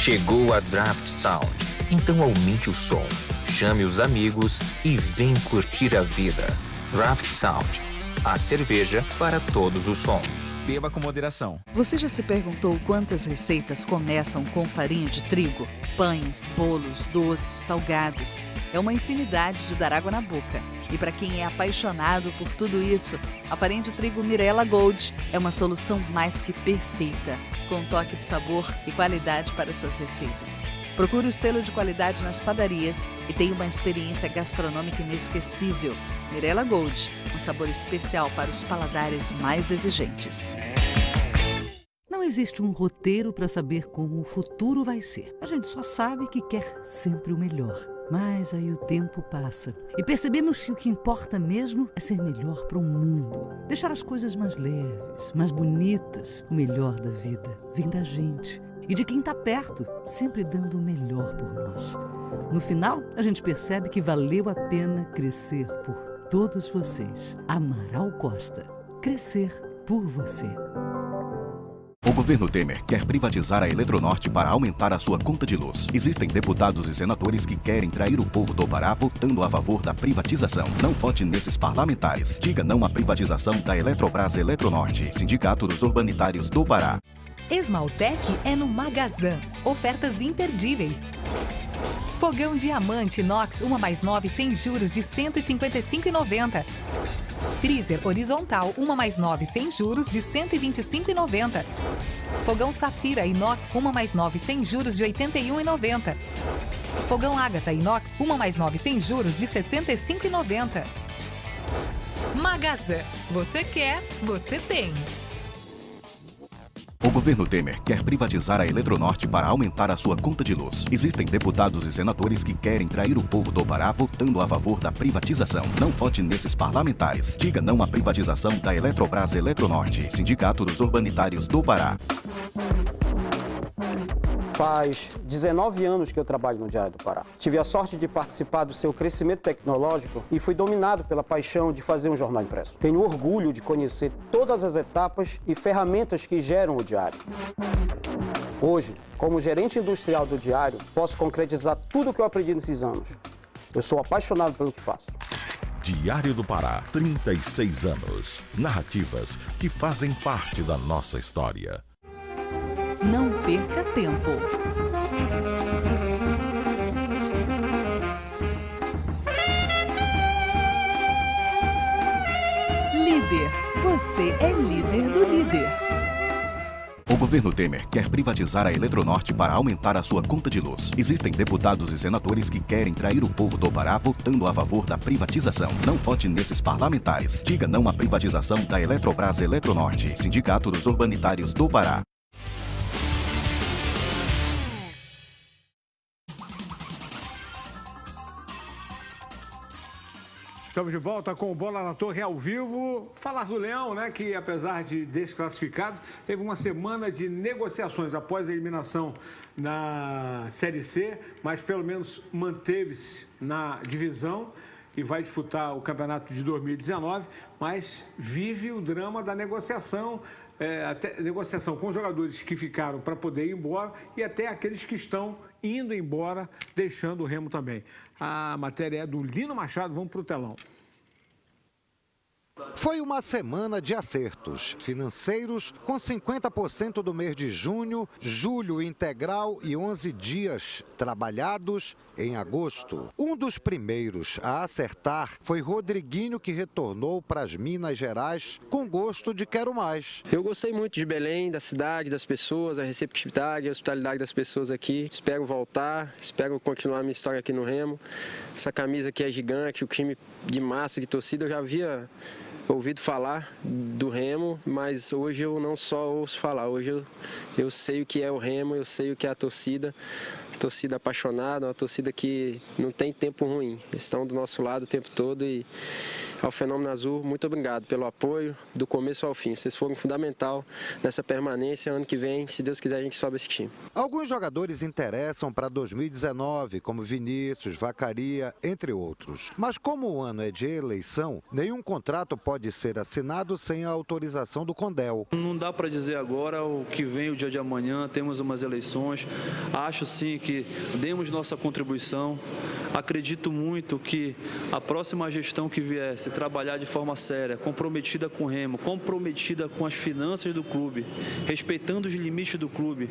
Chegou a Draft Sound, então aumente o som, chame os amigos e vem curtir a vida. Draft Sound, a cerveja para todos os sons. Beba com moderação. Você já se perguntou quantas receitas começam com farinha de trigo? Pães, bolos, doces, salgados. É uma infinidade de dar água na boca. E para quem é apaixonado por tudo isso, a farinha de trigo Mirella Gold é uma solução mais que perfeita, com um toque de sabor e qualidade para suas receitas. Procure o selo de qualidade nas padarias e tenha uma experiência gastronômica inesquecível. Mirella Gold, um sabor especial para os paladares mais exigentes. Não existe um roteiro para saber como o futuro vai ser. A gente só sabe que quer sempre o melhor. Mas aí o tempo passa e percebemos que o que importa mesmo é ser melhor para o mundo. Deixar as coisas mais leves, mais bonitas. O melhor da vida vem da gente e de quem está perto, sempre dando o melhor por nós. No final, a gente percebe que valeu a pena crescer por todos vocês. Amaral Costa. Crescer por você. O governo Temer quer privatizar a Eletronorte para aumentar a sua conta de luz. Existem deputados e senadores que querem trair o povo do Pará votando a favor da privatização. Não vote nesses parlamentares. Diga não à privatização da Eletrobras Eletronorte. Sindicato dos Urbanitários do Pará. Esmaltec é no Magazã. Ofertas imperdíveis. Fogão diamante inox 1+9 sem juros de R$ 155,90. Freezer horizontal 1+9 sem juros de R$ 125,90. Fogão Safira inox 1+9 sem juros de R$ 81,90. Fogão Ágata inox 1+9 sem juros de R$ 65,90. Magazã. Você quer, você tem. O governo Temer quer privatizar a Eletronorte para aumentar a sua conta de luz. Existem deputados e senadores que querem trair o povo do Pará votando a favor da privatização. Não vote nesses parlamentares. Diga não à privatização da Eletrobras Eletronorte. Sindicato dos Urbanitários do Pará. Faz 19 anos que eu trabalho no Diário do Pará. Tive a sorte de participar do seu crescimento tecnológico e fui dominado pela paixão de fazer um jornal impresso. Tenho orgulho de conhecer todas as etapas e ferramentas que geram o Diário. Hoje, como gerente industrial do Diário, posso concretizar tudo o que eu aprendi nesses anos. Eu sou apaixonado pelo que faço. Diário do Pará, 36 anos. Narrativas que fazem parte da nossa história. Não perca tempo. Líder. Você é líder do líder. O governo Temer quer privatizar a Eletronorte para aumentar a sua conta de luz. Existem deputados e senadores que querem trair o povo do Pará votando a favor da privatização. Não vote nesses parlamentares. Diga não à privatização da Eletrobras Eletronorte. Sindicato dos Urbanitários do Pará. Estamos de volta com o Bola na Torre ao vivo. Falar do Leão, né, que apesar de desclassificado, teve uma semana de negociações após a eliminação na Série C, mas pelo menos manteve-se na divisão e vai disputar o campeonato de 2019, mas vive o drama da negociação, até negociação com jogadores que ficaram para poder ir embora e até aqueles que estão indo embora, deixando o Remo também. A matéria é do Lino Machado, vamos para o telão. Foi uma semana de acertos financeiros com 50% do mês de junho, julho integral e 11 dias trabalhados em agosto. Um dos primeiros a acertar foi Rodriguinho, que retornou para as Minas Gerais com gosto de quero mais. Eu gostei muito de Belém, da cidade, das pessoas, a receptividade, a hospitalidade das pessoas aqui. Espero voltar, espero continuar a minha história aqui no Remo. Essa camisa aqui é gigante, o time de massa, de torcida, eu já havia ouvido falar do Remo, mas hoje eu não só ouço falar, hoje eu sei o que é o Remo, eu sei o que é a torcida apaixonada, uma torcida que não tem tempo ruim, eles estão do nosso lado o tempo todo e ao Fenômeno Azul, muito obrigado pelo apoio do começo ao fim, vocês foram fundamental nessa permanência, ano que vem, se Deus quiser a gente sobe esse time. Alguns jogadores interessam para 2019, como Vinícius, Vacaria, entre outros, mas como o ano é de eleição, nenhum contrato pode ser assinado sem a autorização do Condel. Não dá para dizer agora o que vem o dia de amanhã, temos umas eleições, acho sim que que demos nossa contribuição. Acredito muito que a próxima gestão que viesse trabalhar de forma séria, comprometida com o Remo, comprometida com as finanças do clube, respeitando os limites do clube,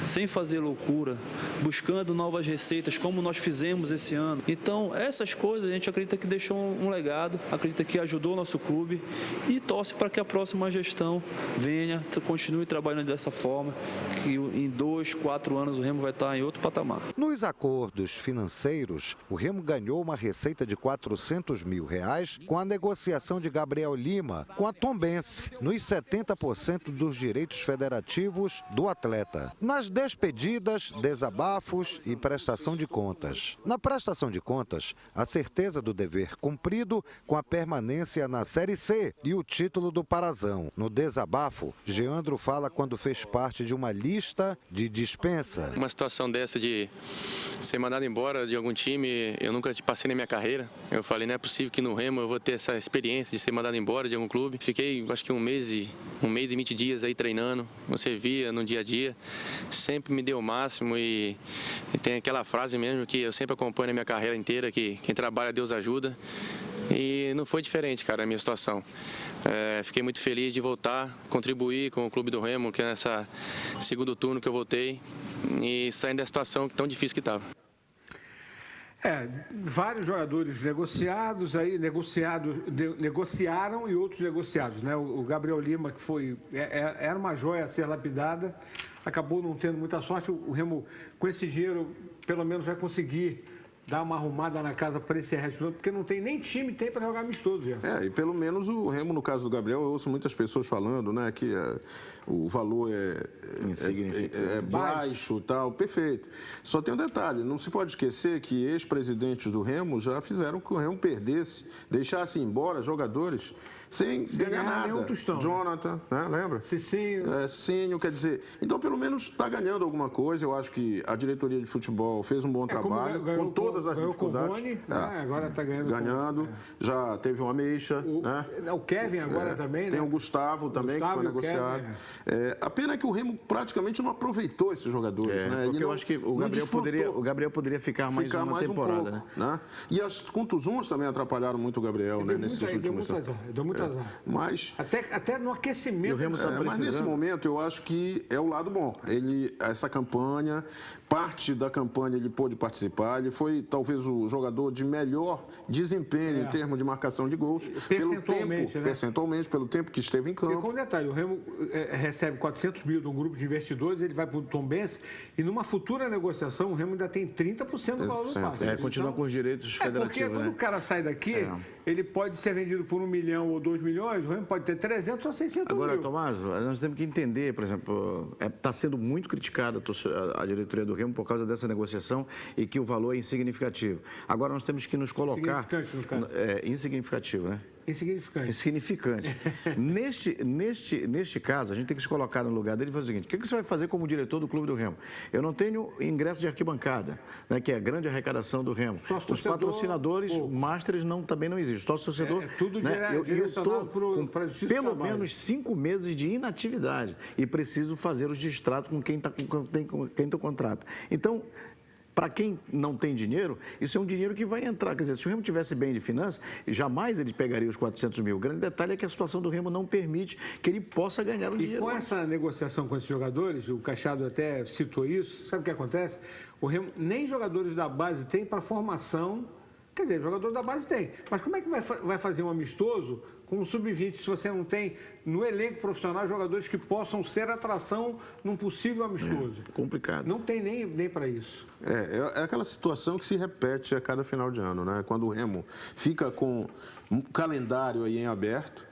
sem fazer loucura, buscando novas receitas, como nós fizemos esse ano. Então, essas coisas a gente acredita que deixou um legado, acredita que ajudou o nosso clube e torce para que a próxima gestão venha, continue trabalhando dessa forma, que em 2, 4 anos o Remo vai estar em outro patamar. Nos acordos financeiros, o Remo ganhou uma receita de R$400 mil com a negociação de Gabriel Lima com a Tombense, nos 70% dos direitos federativos do atleta. Nas despedidas, desabafos e prestação de contas. Na prestação de contas, a certeza do dever cumprido com a permanência na Série C e o título do Parazão. No desabafo, Geandro fala quando fez parte de uma lista de dispensa. Uma situação dessa de ser mandado embora de algum time, eu nunca passei na minha carreira. Eu falei, não é possível que no Remo eu vou ter essa experiência de ser mandado embora de algum clube. Fiquei, acho que um mês e 20 dias aí treinando. Você via no dia a dia, sempre me deu o máximo e tem aquela frase mesmo que eu sempre acompanho na minha carreira inteira, que quem trabalha, Deus ajuda. E não foi diferente, cara, a minha situação. Fiquei muito feliz de voltar, contribuir com o Clube do Remo, que é nessa segundo turno que eu voltei, e saindo da situação tão difícil que estava. Vários jogadores negociados, aí negociaram e outros negociados, né? O Gabriel Lima, que era uma joia a ser lapidada, acabou não tendo muita sorte. O Remo, com esse dinheiro, pelo menos vai conseguir dar uma arrumada na casa para esse resto do ano, porque não tem nem time para jogar amistoso já. E pelo menos o Remo, no caso do Gabriel, eu ouço muitas pessoas falando, né, que o valor é baixo, tal, perfeito. Só tem um detalhe, não se pode esquecer que ex-presidentes do Remo já fizeram que o Remo perdesse, deixasse embora jogadores sem ganhar nada. Tostão, Jonathan, né? Lembra? Cicinho, quer dizer, então pelo menos está ganhando alguma coisa. Eu acho que a diretoria de futebol fez um bom trabalho, com todas as dificuldades. Rony, agora está ganhando. Já teve uma Ameixa. O Kevin agora também, tem né? o Gustavo também, que foi negociado. A pena é que o Remo praticamente não aproveitou esses jogadores. Né? Porque eu acho que o Gabriel poderia ficar mais uma temporada. Um pouco, né? E as contusões também atrapalharam muito o Gabriel, né, nesses últimos anos. Deu muito azar. Mas até no aquecimento. Mas nesse momento eu acho que é o lado bom. Essa campanha, parte da campanha ele pôde participar. Ele foi talvez o jogador de melhor desempenho em termos de marcação de gols. Percentualmente, pelo tempo que esteve em campo. E com um detalhe, o Remo recebe 400 mil de um grupo de investidores, ele vai para o Tombense e numa futura negociação o Remo ainda tem 30% do valor do passe. Continua com os direitos federativos. Porque quando o cara sai daqui, ele pode ser vendido por 1 milhão ou 2 milhões, o Remo pode ter 300 ou 600 mil. Agora, Tomás, nós temos que entender, por exemplo, está sendo muito criticada a diretoria do Remo por causa dessa negociação e que o valor é insignificativo. Agora nós temos que nos colocar... Insignificante, no caso. Insignificativo, né? Insignificante. Neste caso, a gente tem que se colocar no lugar dele e fazer o seguinte: o que você vai fazer como diretor do Clube do Remo? Eu não tenho ingresso de arquibancada, né, que é a grande arrecadação do Remo. Os patrocinadores, masters, também não existem. Só torcedor. Tudo direcionado para a justiça. Pelo menos 5 meses de inatividade e preciso fazer os distratos com quem tem o contrato. Então, para quem não tem dinheiro, isso é um dinheiro que vai entrar. Quer dizer, se o Remo tivesse bem de finanças, jamais ele pegaria os 400 mil. O grande detalhe é que a situação do Remo não permite que ele possa ganhar o dinheiro. E com essa negociação com esses jogadores, o Cachado até citou isso, sabe o que acontece? O Remo nem jogadores da base tem para formação. Quer dizer, jogador da base tem. Mas como é que vai fazer um amistoso com um sub-20 se você não tem no elenco profissional jogadores que possam ser atração num possível amistoso? Complicado. Não tem nem para isso. É aquela situação que se repete a cada final de ano, né? Quando o Remo fica com um calendário aí em aberto.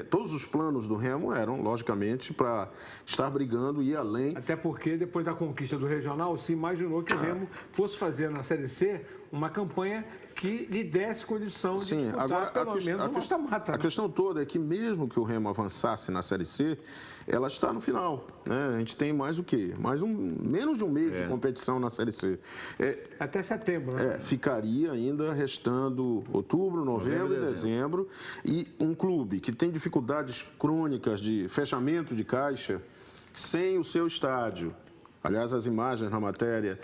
Todos os planos do Remo eram, logicamente, para estar brigando e ir além. Até porque, depois da conquista do Regional, se imaginou que o Remo fosse fazer na Série C uma campanha que lhe desse condição de disputar agora, pelo menos um mata-mata. A questão toda é que, mesmo que o Remo avançasse na Série C, ela está no final. Né? A gente tem mais o quê? Menos de um mês de competição na Série C. Até setembro, né? Ficaria ainda restando outubro, novembro e dezembro. E um clube que tem dificuldades crônicas de fechamento de caixa, sem o seu estádio, Aliás, as imagens na matéria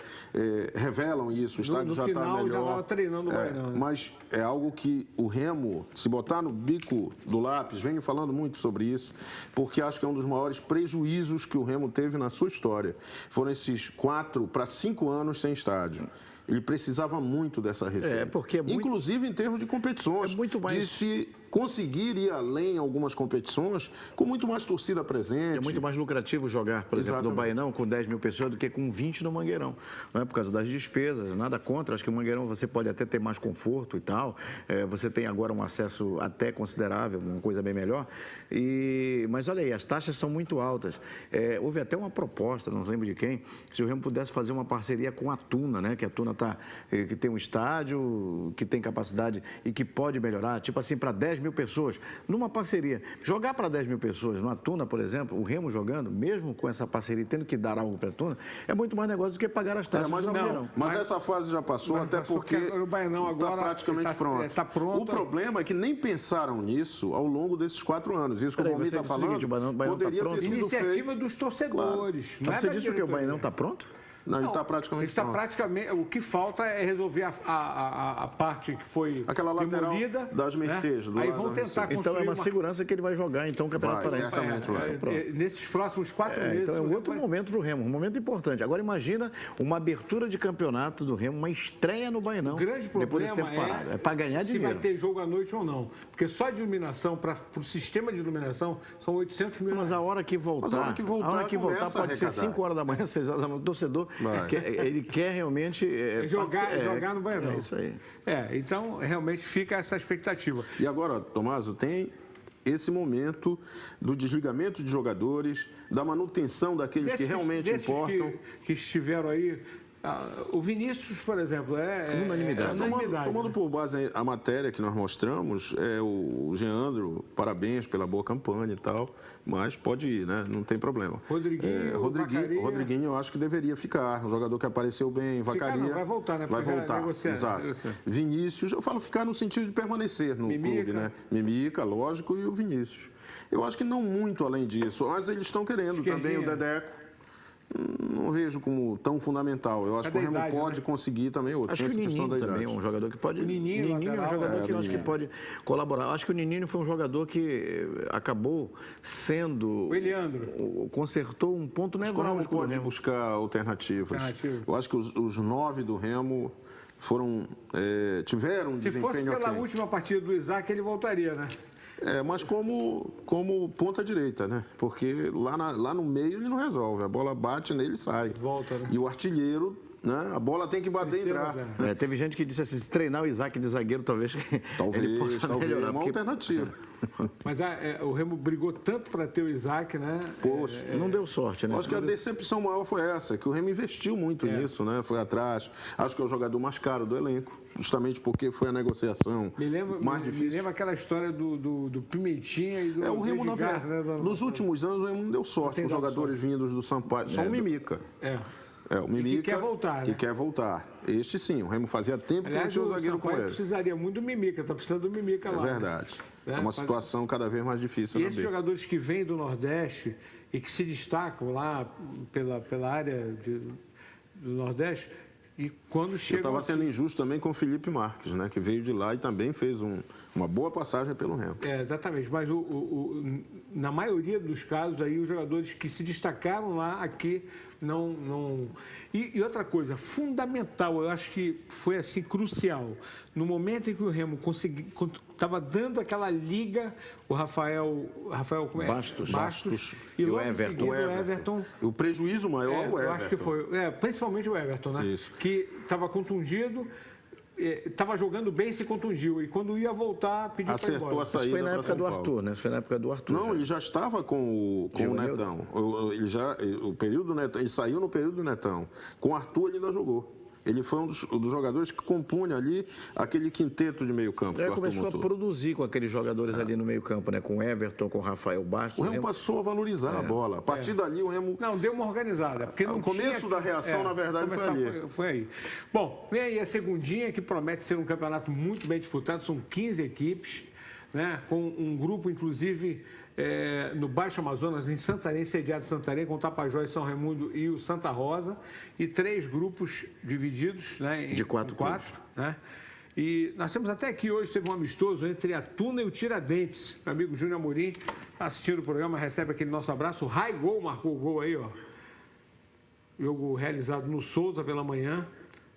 revelam isso. O estádio já está melhor. No final, já estava treinando o Bainão. Né? Mas é algo que o Remo, se botar no bico do lápis, venho falando muito sobre isso, porque acho que é um dos maiores prejuízos que o Remo teve na sua história. Foram esses 4 para 5 anos sem estádio. Ele precisava muito dessa receita. Inclusive em termos de competições. De se conseguir ir além em algumas competições com muito mais torcida presente. É muito mais lucrativo jogar, por exemplo, no Bainão com 10 mil pessoas do que com 20 no Mangueirão. Não é por causa das despesas, nada contra. Acho que o Mangueirão você pode até ter mais conforto e tal. Você tem agora um acesso até considerável, uma coisa bem melhor. Mas olha aí, as taxas são muito altas. Houve até uma proposta, não lembro de quem, se o Remo pudesse fazer uma parceria com a Tuna, né? Que a Tuna que tem um estádio, que tem capacidade e que pode melhorar, tipo assim, para 10 mil pessoas, numa parceria. Jogar para 10 mil pessoas, numa Tuna, por exemplo, o Remo jogando, mesmo com essa parceria, tendo que dar algo para a Tuna, é muito mais negócio do que pagar as taxas do Mangueirão. Mas essa fase já passou, até porque o Bainão agora está praticamente pronto. Tá pronto. O problema é que nem pensaram nisso ao longo desses 4 anos. Isso que o Valmir está falando, poderia ter sido iniciativa dos torcedores. Claro. Você disse que o Bainão está pronto? Não, ele está praticamente pronto. O que falta é resolver a parte que foi aquela lateral demolida, das Mercedes. Né? Aí vão tentar construir então é uma segurança que ele vai jogar, então, o Campeonato Paraense. Certamente nesses próximos 4 meses. Então é um outro momento para o Remo, um momento importante. Agora imagina uma abertura de campeonato do Remo, uma estreia no Bainão. O grande problema é para ganhar dinheiro. Se vai ter jogo à noite ou não. Porque só de iluminação, para o sistema de iluminação, são 800 mil. Mas a hora que voltar, pode ser 5 horas da manhã, 6 horas da manhã. O torcedor, ele quer realmente jogar no Bainão. É isso aí. Então, realmente fica essa expectativa. E agora, Tomaso, tem esse momento do desligamento de jogadores, da manutenção daqueles que realmente importam. Que estiveram aí. O Vinícius, por exemplo, unanimidade. Tomando por base a matéria que nós mostramos, o Geandro, parabéns pela boa campanha e tal, mas pode ir, né? Não tem problema. Rodriguinho, eu acho que deveria ficar. Um jogador que apareceu bem, Vacaria. Vai voltar, né? Vai voltar, exato. Vinícius, eu falo ficar no sentido de permanecer no clube, né? Mimica, lógico, e o Vinícius. Eu acho que não muito além disso, mas eles estão querendo também o Dedeco. Não vejo como tão fundamental. Eu acho que o Remo pode conseguir também outro. Acho que o Nininho também é um jogador que pode... O Nininho é um jogador que eu acho que pode colaborar. Acho que o Nininho foi um jogador que acabou sendo... O Eliandro. Consertou um ponto nevrálgico. Pode buscar alternativas. Eu acho que os 9 do Remo tiveram um desempenho. Se fosse pela última partida do Isaac, ele voltaria, né? Mas como ponta direita, né? Porque lá no meio ele não resolve. A bola bate nele e sai. Volta, né? E o artilheiro, né? A bola tem que bater e entrar. Teve gente que disse assim, se treinar o Isaac de zagueiro, talvez ele possa melhorar. É uma alternativa. Mas o Remo brigou tanto para ter o Isaac, né? Poxa, não deu sorte, né? Acho que a decepção maior foi essa, que o Remo investiu muito nisso, né? Foi atrás. Acho que é o jogador mais caro do elenco. Justamente porque foi a negociação mais difícil. Me lembra aquela história do Pimentinha e do o Remo, Edgar, né? Nos últimos anos, o Remo não deu sorte com jogadores vindos do Sampaio. Só o Mimica. O Mimica, que quer voltar, né? Que quer voltar. Este sim, o Remo fazia tempo que não tinha o zagueiro com ele. Precisaria muito do Mimica, está precisando do Mimica lá. É verdade. É uma situação cada vez mais difícil. E esses jogadores que vêm do Nordeste e que se destacam lá pela área do Nordeste... E quando chega. Eu estava sendo injusto também com o Felipe Marques, né? Que veio de lá e também fez uma boa passagem pelo Remo. Exatamente, mas na maioria dos casos aí os jogadores que se destacaram lá aqui não... E outra coisa, fundamental, eu acho que foi assim crucial, no momento em que o Remo estava dando aquela liga, o Rafael Bastos e o Everton. O prejuízo maior o Everton. Eu acho que foi, principalmente o Everton, né? Isso. Que estava contundido, estava jogando bem e se contundiu. E quando ia voltar, pediu para ir embora. A saída. Isso foi na época do Arthur, né? Isso foi na época do Arthur. Não, ele já estava com o Netão. O período do Netão, ele saiu no período do Netão. Com o Arthur ele ainda jogou. Ele foi um dos jogadores que compunha ali aquele quinteto de meio campo. Ele começou a produzir com aqueles jogadores ali no meio campo, né? Com o Everton, com o Rafael Bastos. O Remo passou a valorizar a bola. A partir dali o Remo... Não, deu uma organizada. Porque o começo da reação, na verdade, foi aí. Bom, vem aí a segundinha, que promete ser um campeonato muito bem disputado. São 15 equipes. né, com um grupo, inclusive, no Baixo Amazonas, em Santarém, sediado em Santarém, com Tapajós, São Raimundo e o Santa Rosa, e 3 grupos divididos, né, de 4, né? E nós temos até aqui hoje, teve um amistoso entre a Tuna e o Tiradentes. Meu amigo Júnior Amorim, assistindo o programa, recebe aquele nosso abraço. O Raigol marcou o gol aí, ó. Jogo realizado no Souza pela manhã.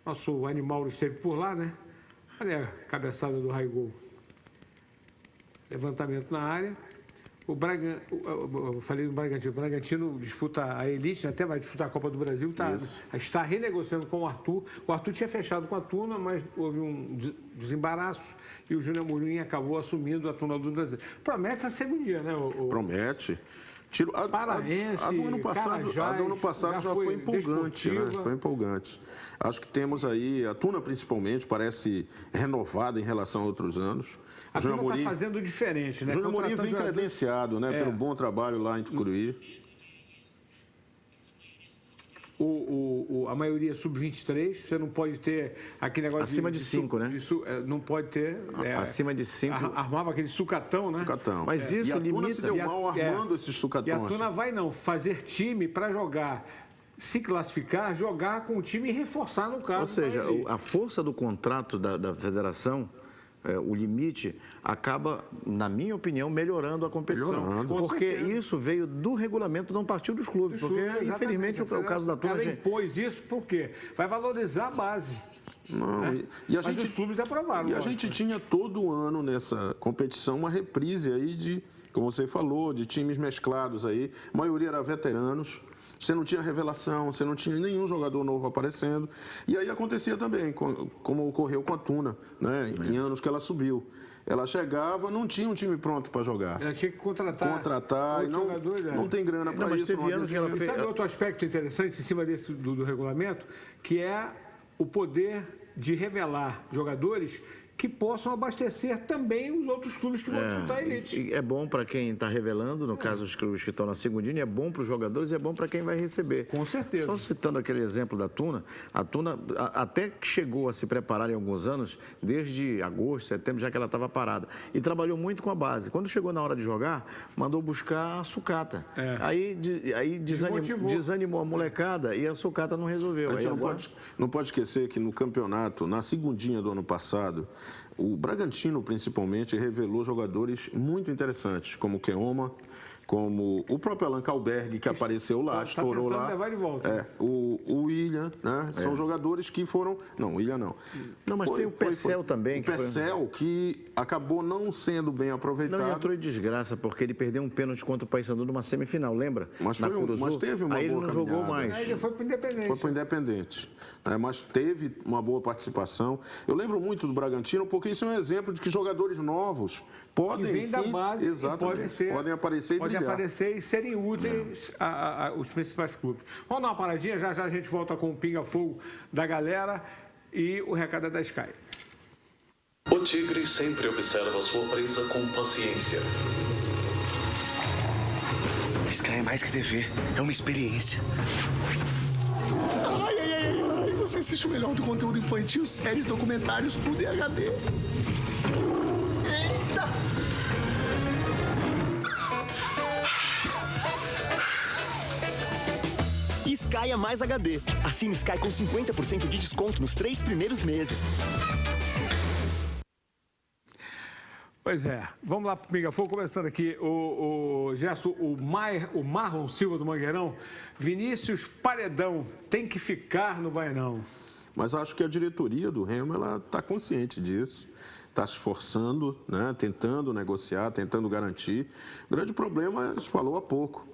Nosso Animal esteve por lá, né? Olha a cabeçada do Raigol. Levantamento na área. Eu falei do Bragantino. O Bragantino disputa a elite, até vai disputar a Copa do Brasil. Está renegociando com o Arthur. O Arthur tinha fechado com a Tuna, mas houve um desembaraço e o Júnior Amorim acabou assumindo a Tuna do Brasil. Promete essa segundinha, né? Promete. Paraense, a do ano passado já foi empolgante, né? Foi empolgante. Acho que temos aí, a Tuna principalmente, parece renovada em relação a outros anos. A Tuna está fazendo diferente, né? O Júnior Amorim vem credenciado, né? Pelo bom trabalho lá em Tucuruí. A maioria sub-23, você não pode ter aquele negócio acima de 5, né? Não pode ter. Acima de 5. Armava aquele sucatão, né? Sucatão. Mas isso e a limita. Tuna se deu mal armando esses sucatões. E a Tuna vai fazer time para jogar, se classificar, jogar com o time e reforçar no caso. Ou seja, a força do contrato da federação, o limite, acaba, na minha opinião, melhorando a competição. Porque isso veio do regulamento, não partiu dos clubes. Porque, infelizmente, o caso da Tuna... Ela impôs isso por quê? Vai valorizar a base. Não, Mas os clubes aprovaram. E a gente tinha todo ano nessa competição uma reprise aí de, como você falou, de times mesclados aí. A maioria era veteranos. Você não tinha revelação, você não tinha nenhum jogador novo aparecendo. E aí acontecia também, como ocorreu com a Tuna, né? Em anos que ela subiu. Ela chegava, não tinha um time pronto para jogar. Ela tinha que contratar e não tem grana para isso. Teve anos que ela fez... Sabe outro aspecto interessante em cima desse do regulamento? Que é o poder de revelar jogadores que possam abastecer também os outros clubes que vão disputar a elite. É bom para quem está revelando, no caso dos clubes que estão na segundinha, é bom para os jogadores e é bom para quem vai receber. Com certeza. Só citando aquele exemplo da Tuna, a Tuna até que chegou a se preparar em alguns anos, desde agosto, setembro, já que ela estava parada, e trabalhou muito com a base. Quando chegou na hora de jogar, mandou buscar a sucata. Aí desanimou a molecada e a sucata não resolveu. A gente não pode esquecer que no campeonato, na segundinha do ano passado, o Bragantino, principalmente, revelou jogadores muito interessantes, como o Keoma, como o próprio Allan Kalberg, que apareceu lá, estourou lá. Levar de volta. O William, né? São jogadores que foram... Não, o William não. Não, mas tem o Pecel também. O Pecel, que acabou não sendo bem aproveitado. Não, entrou em desgraça, porque ele perdeu um pênalti contra o Paysandu numa semifinal, lembra? Mas teve uma boa caminhada. Aí ele não jogou mais. Aí ele foi para o Independente. Foi para o Independente. Mas teve uma boa participação. Eu lembro muito do Bragantino, porque isso é um exemplo de que jogadores novos podem sim, da base, exatamente, podem aparecer e brilhar. Aparecer e serem úteis aos principais clubes. Vamos dar uma paradinha, já a gente volta com o pinga-fogo da galera e o recado é da Sky. O tigre sempre observa sua presa com paciência. Sky é mais que TV, é uma experiência. Ai, você assiste o melhor do conteúdo infantil, séries, documentários, tudo em HD. Eita! Sky é mais HD. Assine Sky com 50% de desconto nos 3 primeiros meses. Pois é, vamos lá para o Pinga Fogo, começando aqui o Gerson, o Marlon Silva do Mangueirão. Vinícius Paredão tem que ficar no Baianão. Mas acho que a diretoria do Remo está consciente disso, está se esforçando, né, tentando negociar, tentando garantir. O grande problema, a gente falou há pouco,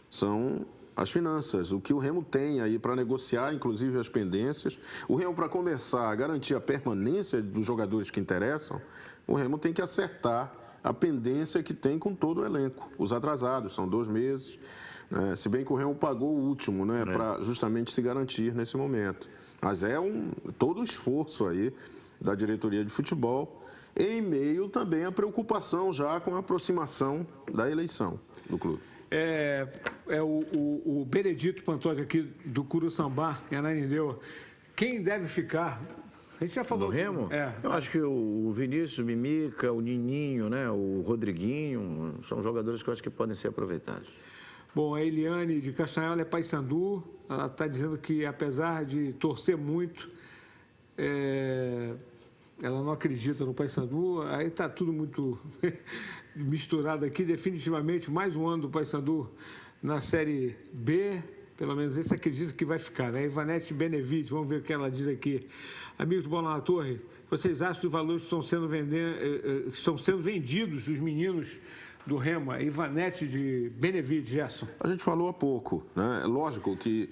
são as finanças, o que o Remo tem aí para negociar, inclusive as pendências. O Remo, para começar a garantir a permanência dos jogadores que interessam, o Remo tem que acertar a pendência que tem com todo o elenco. Os atrasados, são 2 meses, né? Se bem que o Remo pagou o último, né, para justamente se garantir nesse momento. Mas é todo um esforço aí da diretoria de futebol, em meio também à preocupação já com a aproximação da eleição do clube. O Benedito Pantoja aqui do Curuçambá, em Ananindeua. Quem deve ficar? A gente já falou. No Remo? Eu acho que o Vinícius, o Mimica, o Nininho, né? O Rodriguinho, são jogadores que eu acho que podem ser aproveitados. Bom, a Eliane de Castanhal é Paysandu, ela está dizendo que apesar de torcer muito, ela não acredita no Paysandu, aí está tudo muito misturado aqui, definitivamente mais um ano do Paysandu na Série B, pelo menos esse acredita que vai ficar, né? Ivanete Benevite, vamos ver o que ela diz aqui. Amigos do Bola na Torre, vocês acham que os valores estão sendo vendidos, os meninos do Remo? Ivanete de Benevite, Gerson. A gente falou há pouco, né? É lógico que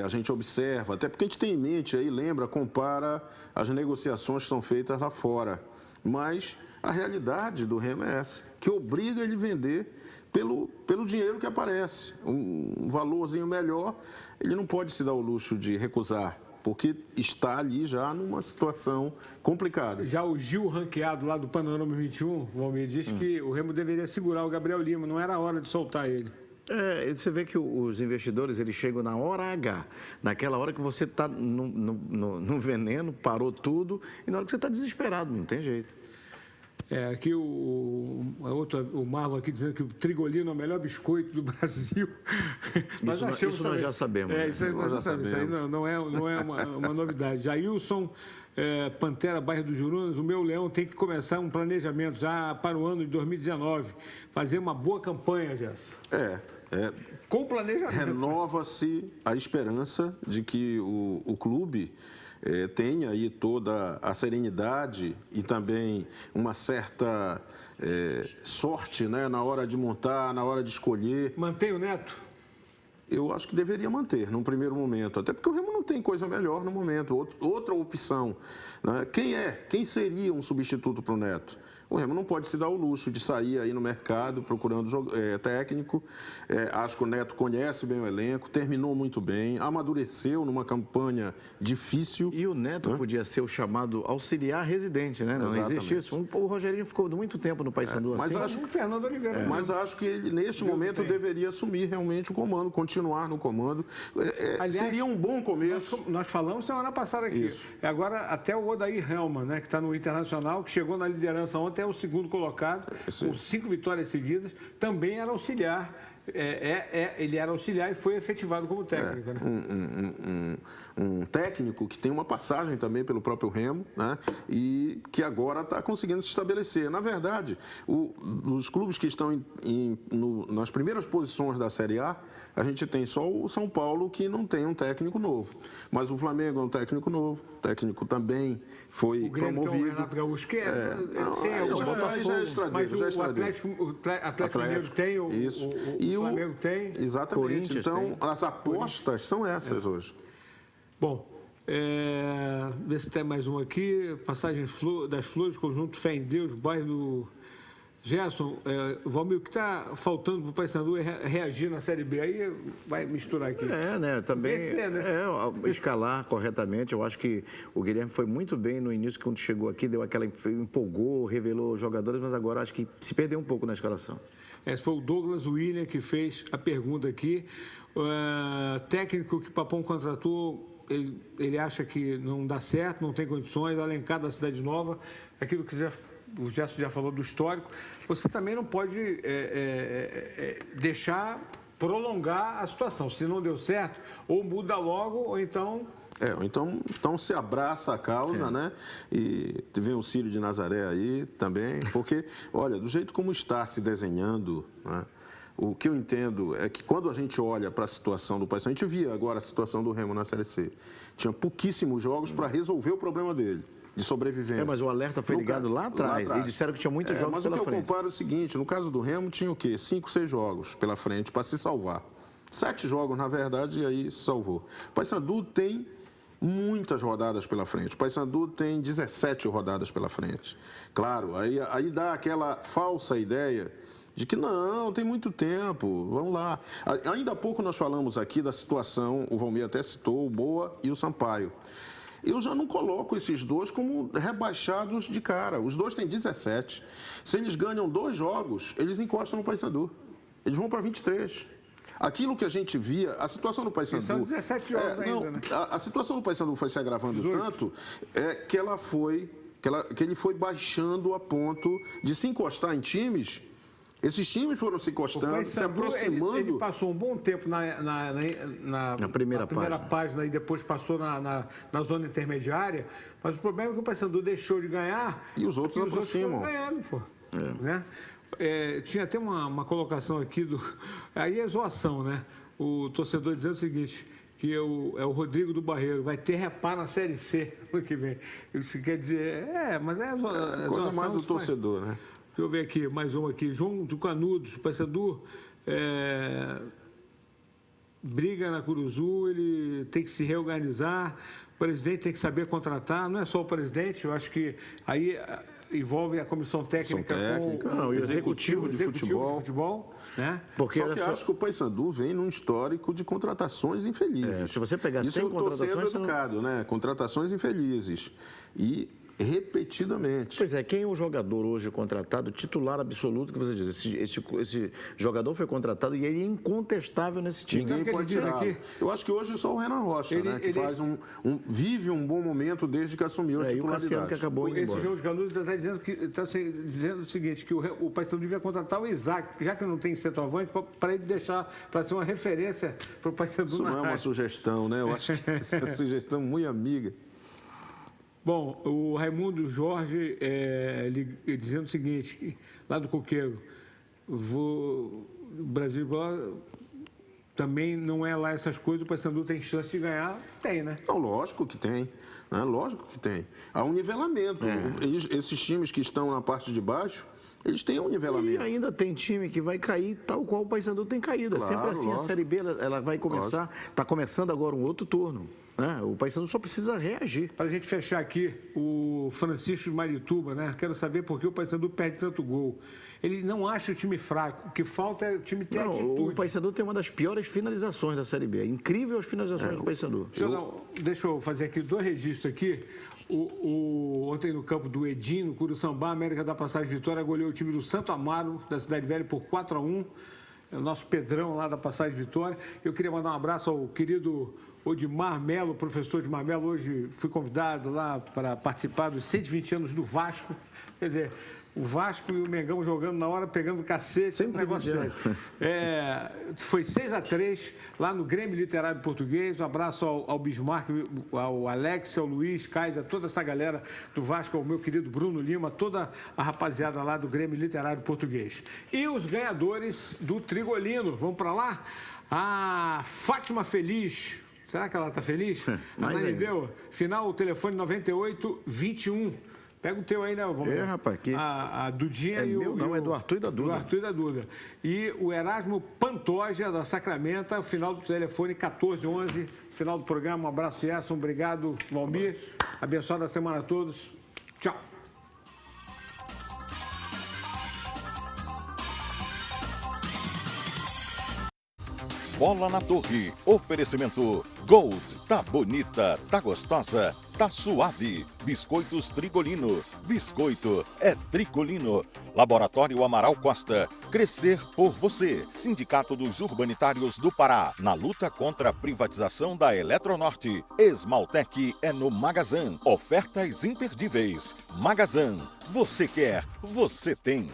a gente observa, até porque a gente tem em mente aí, lembra, compara as negociações que são feitas lá fora. Mas a realidade do Remo é essa, que obriga ele a vender pelo dinheiro que aparece. Um valorzinho melhor, ele não pode se dar o luxo de recusar, porque está ali já numa situação complicada. Já o Gil ranqueado lá do Panorama 21, o Valmir, disse que o Remo deveria segurar o Gabriel Lima, não era a hora de soltar ele. Você vê que os investidores, eles chegam na hora H, naquela hora que você está no veneno, parou tudo, e na hora que você está desesperado, não tem jeito. Aqui o Marlon aqui dizendo que o Trigolino é o melhor biscoito do Brasil. Isso nós já sabemos. Isso nós já sabemos. Isso aí não é uma novidade. Jailson, Pantera, bairro dos Jurunas, o meu Leão tem que começar um planejamento já para o ano de 2019. Fazer uma boa campanha, Gerson. Com planejamento. Renova-se a esperança de que o clube tenha aí toda a serenidade e também uma certa sorte, né, na hora de montar, na hora de escolher. Mantém o Neto? Eu acho que deveria manter, num primeiro momento. Até porque o Remo não tem coisa melhor no momento. Outra opção, né? Quem seria um substituto para o Neto? O Remo não pode se dar o luxo de sair aí no mercado procurando técnico. Acho que o Neto conhece bem o elenco, terminou muito bem, amadureceu numa campanha difícil. E o Neto podia ser o chamado auxiliar residente, né? Não existe isso. O Rogerinho ficou muito tempo no Paysandu mas assim. Acho que Fernando Oliveira. Mas acho que ele, neste momento, deveria assumir realmente o comando, continuar no comando. Aliás, seria um bom começo. Nós falamos semana passada aqui. Isso. Agora, até o Odair Helman, né, que está no Internacional, que chegou na liderança ontem, é o segundo colocado, com 5 vitórias seguidas, também era auxiliar. Ele era auxiliar e foi efetivado como técnico. Né? Um técnico que tem uma passagem também pelo próprio Remo, né? E que agora está conseguindo se estabelecer. Na verdade, os clubes que estão nas primeiras posições da Série A, a gente tem só o São Paulo que não tem um técnico novo. Mas o Flamengo é um técnico novo, o técnico também foi promovido. Tem o Renato Gaúcho, que tem alguns Botafogo, já é estradeiro, mas o Atlético Mineiro tem, o Flamengo tem. Exatamente. Então, as apostas são essas hoje. Bom, vê se tem mais um aqui. Passagem das Flores, Conjunto Fé em Deus, bairro do Gerson. Valmir, o que está faltando para o Paysandu é reagir na Série B? Aí vai misturar aqui. Também escalar corretamente. Eu acho que o Guilherme foi muito bem no início, quando chegou aqui, empolgou, revelou jogadores, mas agora acho que se perdeu um pouco na escalação. Esse foi o Douglas William que fez a pergunta aqui. Técnico que Papão contratou, ele acha que não dá certo, não tem condições. Alencar da Cidade Nova, aquilo que o Gerson já falou do histórico. Você também não pode deixar prolongar a situação. Se não deu certo, ou muda logo, ou então... Então se abraça a causa, né? E vem o Círio de Nazaré aí também, porque, olha, do jeito como está se desenhando, né? O que eu entendo é que quando a gente olha para a situação do Paysandu, a gente via agora a situação do Remo na Série C. Tinha pouquíssimos jogos para resolver o problema dele, de sobrevivência. Mas o alerta foi ligado lá atrás. E disseram que tinha muitos jogos pela frente. Mas o que eu comparo é o seguinte, no caso do Remo tinha o quê? 5, 6 jogos pela frente para se salvar. 7 jogos, na verdade, e aí se salvou. O Paysandu tem muitas rodadas pela frente. O Paysandu tem 17 rodadas pela frente. Claro, aí dá aquela falsa ideia de que não, tem muito tempo, vamos lá. Ainda há pouco nós falamos aqui da situação, o Valmir até citou, o Boa e o Sampaio. Eu já não coloco esses dois como rebaixados de cara. Os dois têm 17. Se eles ganham 2 jogos, eles encostam no Paysandu. Eles vão para 23. Aquilo que a gente via, a situação do Paysandu... São 17 jogos ainda, né? A situação do Paysandu foi se agravando tanto que ela foi que ele foi baixando a ponto de se encostar em times. Esses times foram se encostando, se aproximando. Ele passou um bom tempo na primeira página e depois passou na zona intermediária, mas o problema é que o Paysandu deixou de ganhar e os outros aproximam. Foram ganhando, pô. Né? Tinha até uma colocação aqui aí é zoação, né? O torcedor dizendo o seguinte, que é o Rodrigo do Barreiro, vai ter repar na Série C no que vem. Isso quer dizer, mas é coisa mais do torcedor, né? Deixa eu ver aqui, mais um aqui. João do Canudos, o Paysandu briga na Curuzu, ele tem que se reorganizar, o presidente tem que saber contratar, não é só o presidente, eu acho que aí envolve a comissão técnica com o executivo de futebol. Né? Porque só que acho que o Paysandu vem num histórico de contratações infelizes. Se você pegar isso 100 contratações... Isso eu estou sendo educado, né? Contratações infelizes. E repetidamente. Pois é, quem é o jogador hoje contratado, titular absoluto, que você diz? Esse jogador foi contratado e ele é incontestável nesse time. Ninguém pode tirar. Aqui? Eu acho que hoje só o Renan Rocha, né? Que faz vive um bom momento desde que assumiu a titularidade. E o Cassiano que acabou indo embora. Esse João de Canudos está dizendo o seguinte, que o Paysandu devia contratar o Isaac, já que não tem centroavante, para ele deixar, para ser uma referência para o Paysandu. Isso não é uma sugestão, né? Eu acho que essa é uma sugestão muito amiga. Bom, o Raimundo Jorge dizendo o seguinte, lá do Coqueiro, o Brasil também não é lá essas coisas, o Paysandu tem chance de ganhar? Tem, né? Não, lógico que tem, né? Lógico que tem. Há um nivelamento. Esses times que estão na parte de baixo, eles têm um nivelamento. E ainda tem time que vai cair tal qual o Paysandu tem caído. Claro, sempre assim, lógico. A Série B ela vai começar, está começando agora um outro turno. O Paysandu só precisa reagir. Para a gente fechar aqui, o Francisco de Marituba, né? Quero saber por que o Paysandu perde tanto gol. Ele não acha o time fraco, o que falta é o time ter atitude. O Paysandu tem uma das piores finalizações da Série B. É incrível as finalizações do Paysandu. Deixa eu fazer aqui 2 registros aqui. Ontem no campo do Edim, no Curuçambá, a América da Passagem Vitória goleou o time do Santo Amaro, da Cidade Velha, por 4-1. É o nosso Pedrão lá da Passagem Vitória. Eu queria mandar um abraço ao querido Odimar Melo, professor Odimar Melo. Hoje fui convidado lá para participar dos 120 anos do Vasco. Quer dizer, o Vasco e o Mengão jogando na hora, pegando cacete. Um negócio sério. Foi 6-3 lá no Grêmio Literário Português. Um abraço ao Bismarck, ao Alex, ao Luiz, Kaiser, toda essa galera do Vasco, ao meu querido Bruno Lima, toda a rapaziada lá do Grêmio Literário Português. E os ganhadores do Trigolino. Vamos para lá? A Fátima Feliz. Será que ela está feliz? Mas deu. Final, o telefone 9821. Pega o teu aí, né? Vamos ver. Rapaz, que... A Dudinha é meu, é do Arthur e da Duda. Do Arthur e da Duda. E o Erasmo Pantoja, da Sacramento, o final do telefone 1411. Final do programa. Um abraço, Gerson. Obrigado, Valmir. Abençoada semana a todos. Tchau. Bola na Torre. Oferecimento Gold. Tá bonita, tá gostosa, tá suave. Biscoitos Trigolino. Biscoito é Tricolino. Laboratório Amaral Costa. Crescer por você. Sindicato dos Urbanitários do Pará. Na luta contra a privatização da Eletronorte. Esmaltec é no Magazan. Ofertas imperdíveis. Magazan. Você quer, você tem.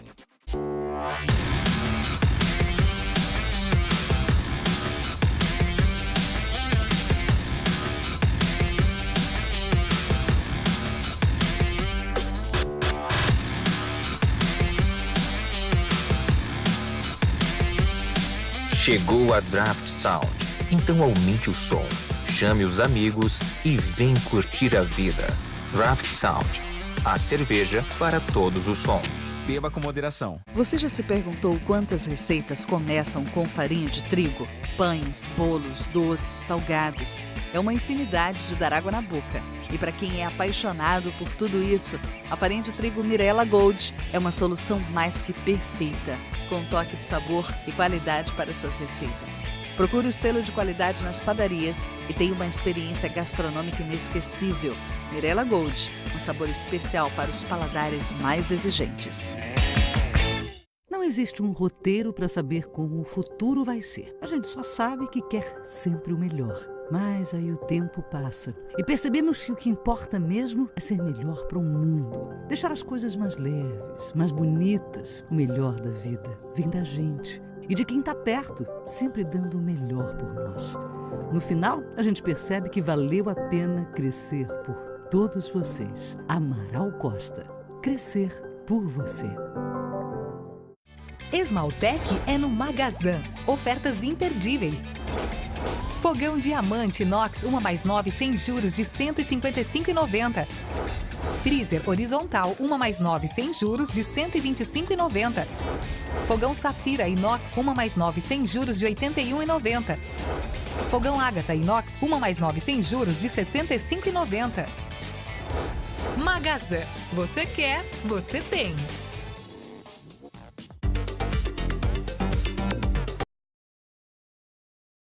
Chegou a Draft Sound, então aumente o som, chame os amigos e vem curtir a vida. Draft Sound, a cerveja para todos os sons. Beba com moderação. Você já se perguntou quantas receitas começam com farinha de trigo? Pães, bolos, doces, salgados. É uma infinidade de dar água na boca. E para quem é apaixonado por tudo isso, a farinha de trigo Mirella Gold é uma solução mais que perfeita, com um toque de sabor e qualidade para suas receitas. Procure o selo de qualidade nas padarias e tenha uma experiência gastronômica inesquecível. Mirella Gold, um sabor especial para os paladares mais exigentes. Não existe um roteiro para saber como o futuro vai ser. A gente só sabe que quer sempre o melhor. Mas aí o tempo passa e percebemos que o que importa mesmo é ser melhor para o mundo. Deixar as coisas mais leves, mais bonitas. O melhor da vida vem da gente e de quem está perto, sempre dando o melhor por nós. No final, a gente percebe que valeu a pena crescer por todos vocês. Amaral Costa. Crescer por você. Esmaltec é no Magazan. Ofertas imperdíveis. Fogão diamante inox 1+9 sem juros de R$ 155,90. Freezer horizontal 1+9 sem juros de R$ 125,90. Fogão Safira inox 1+9 sem juros de R$ 81,90. Fogão Ágata inox 1+9 sem juros de R$ 65,90. Magazan. Você quer, você tem.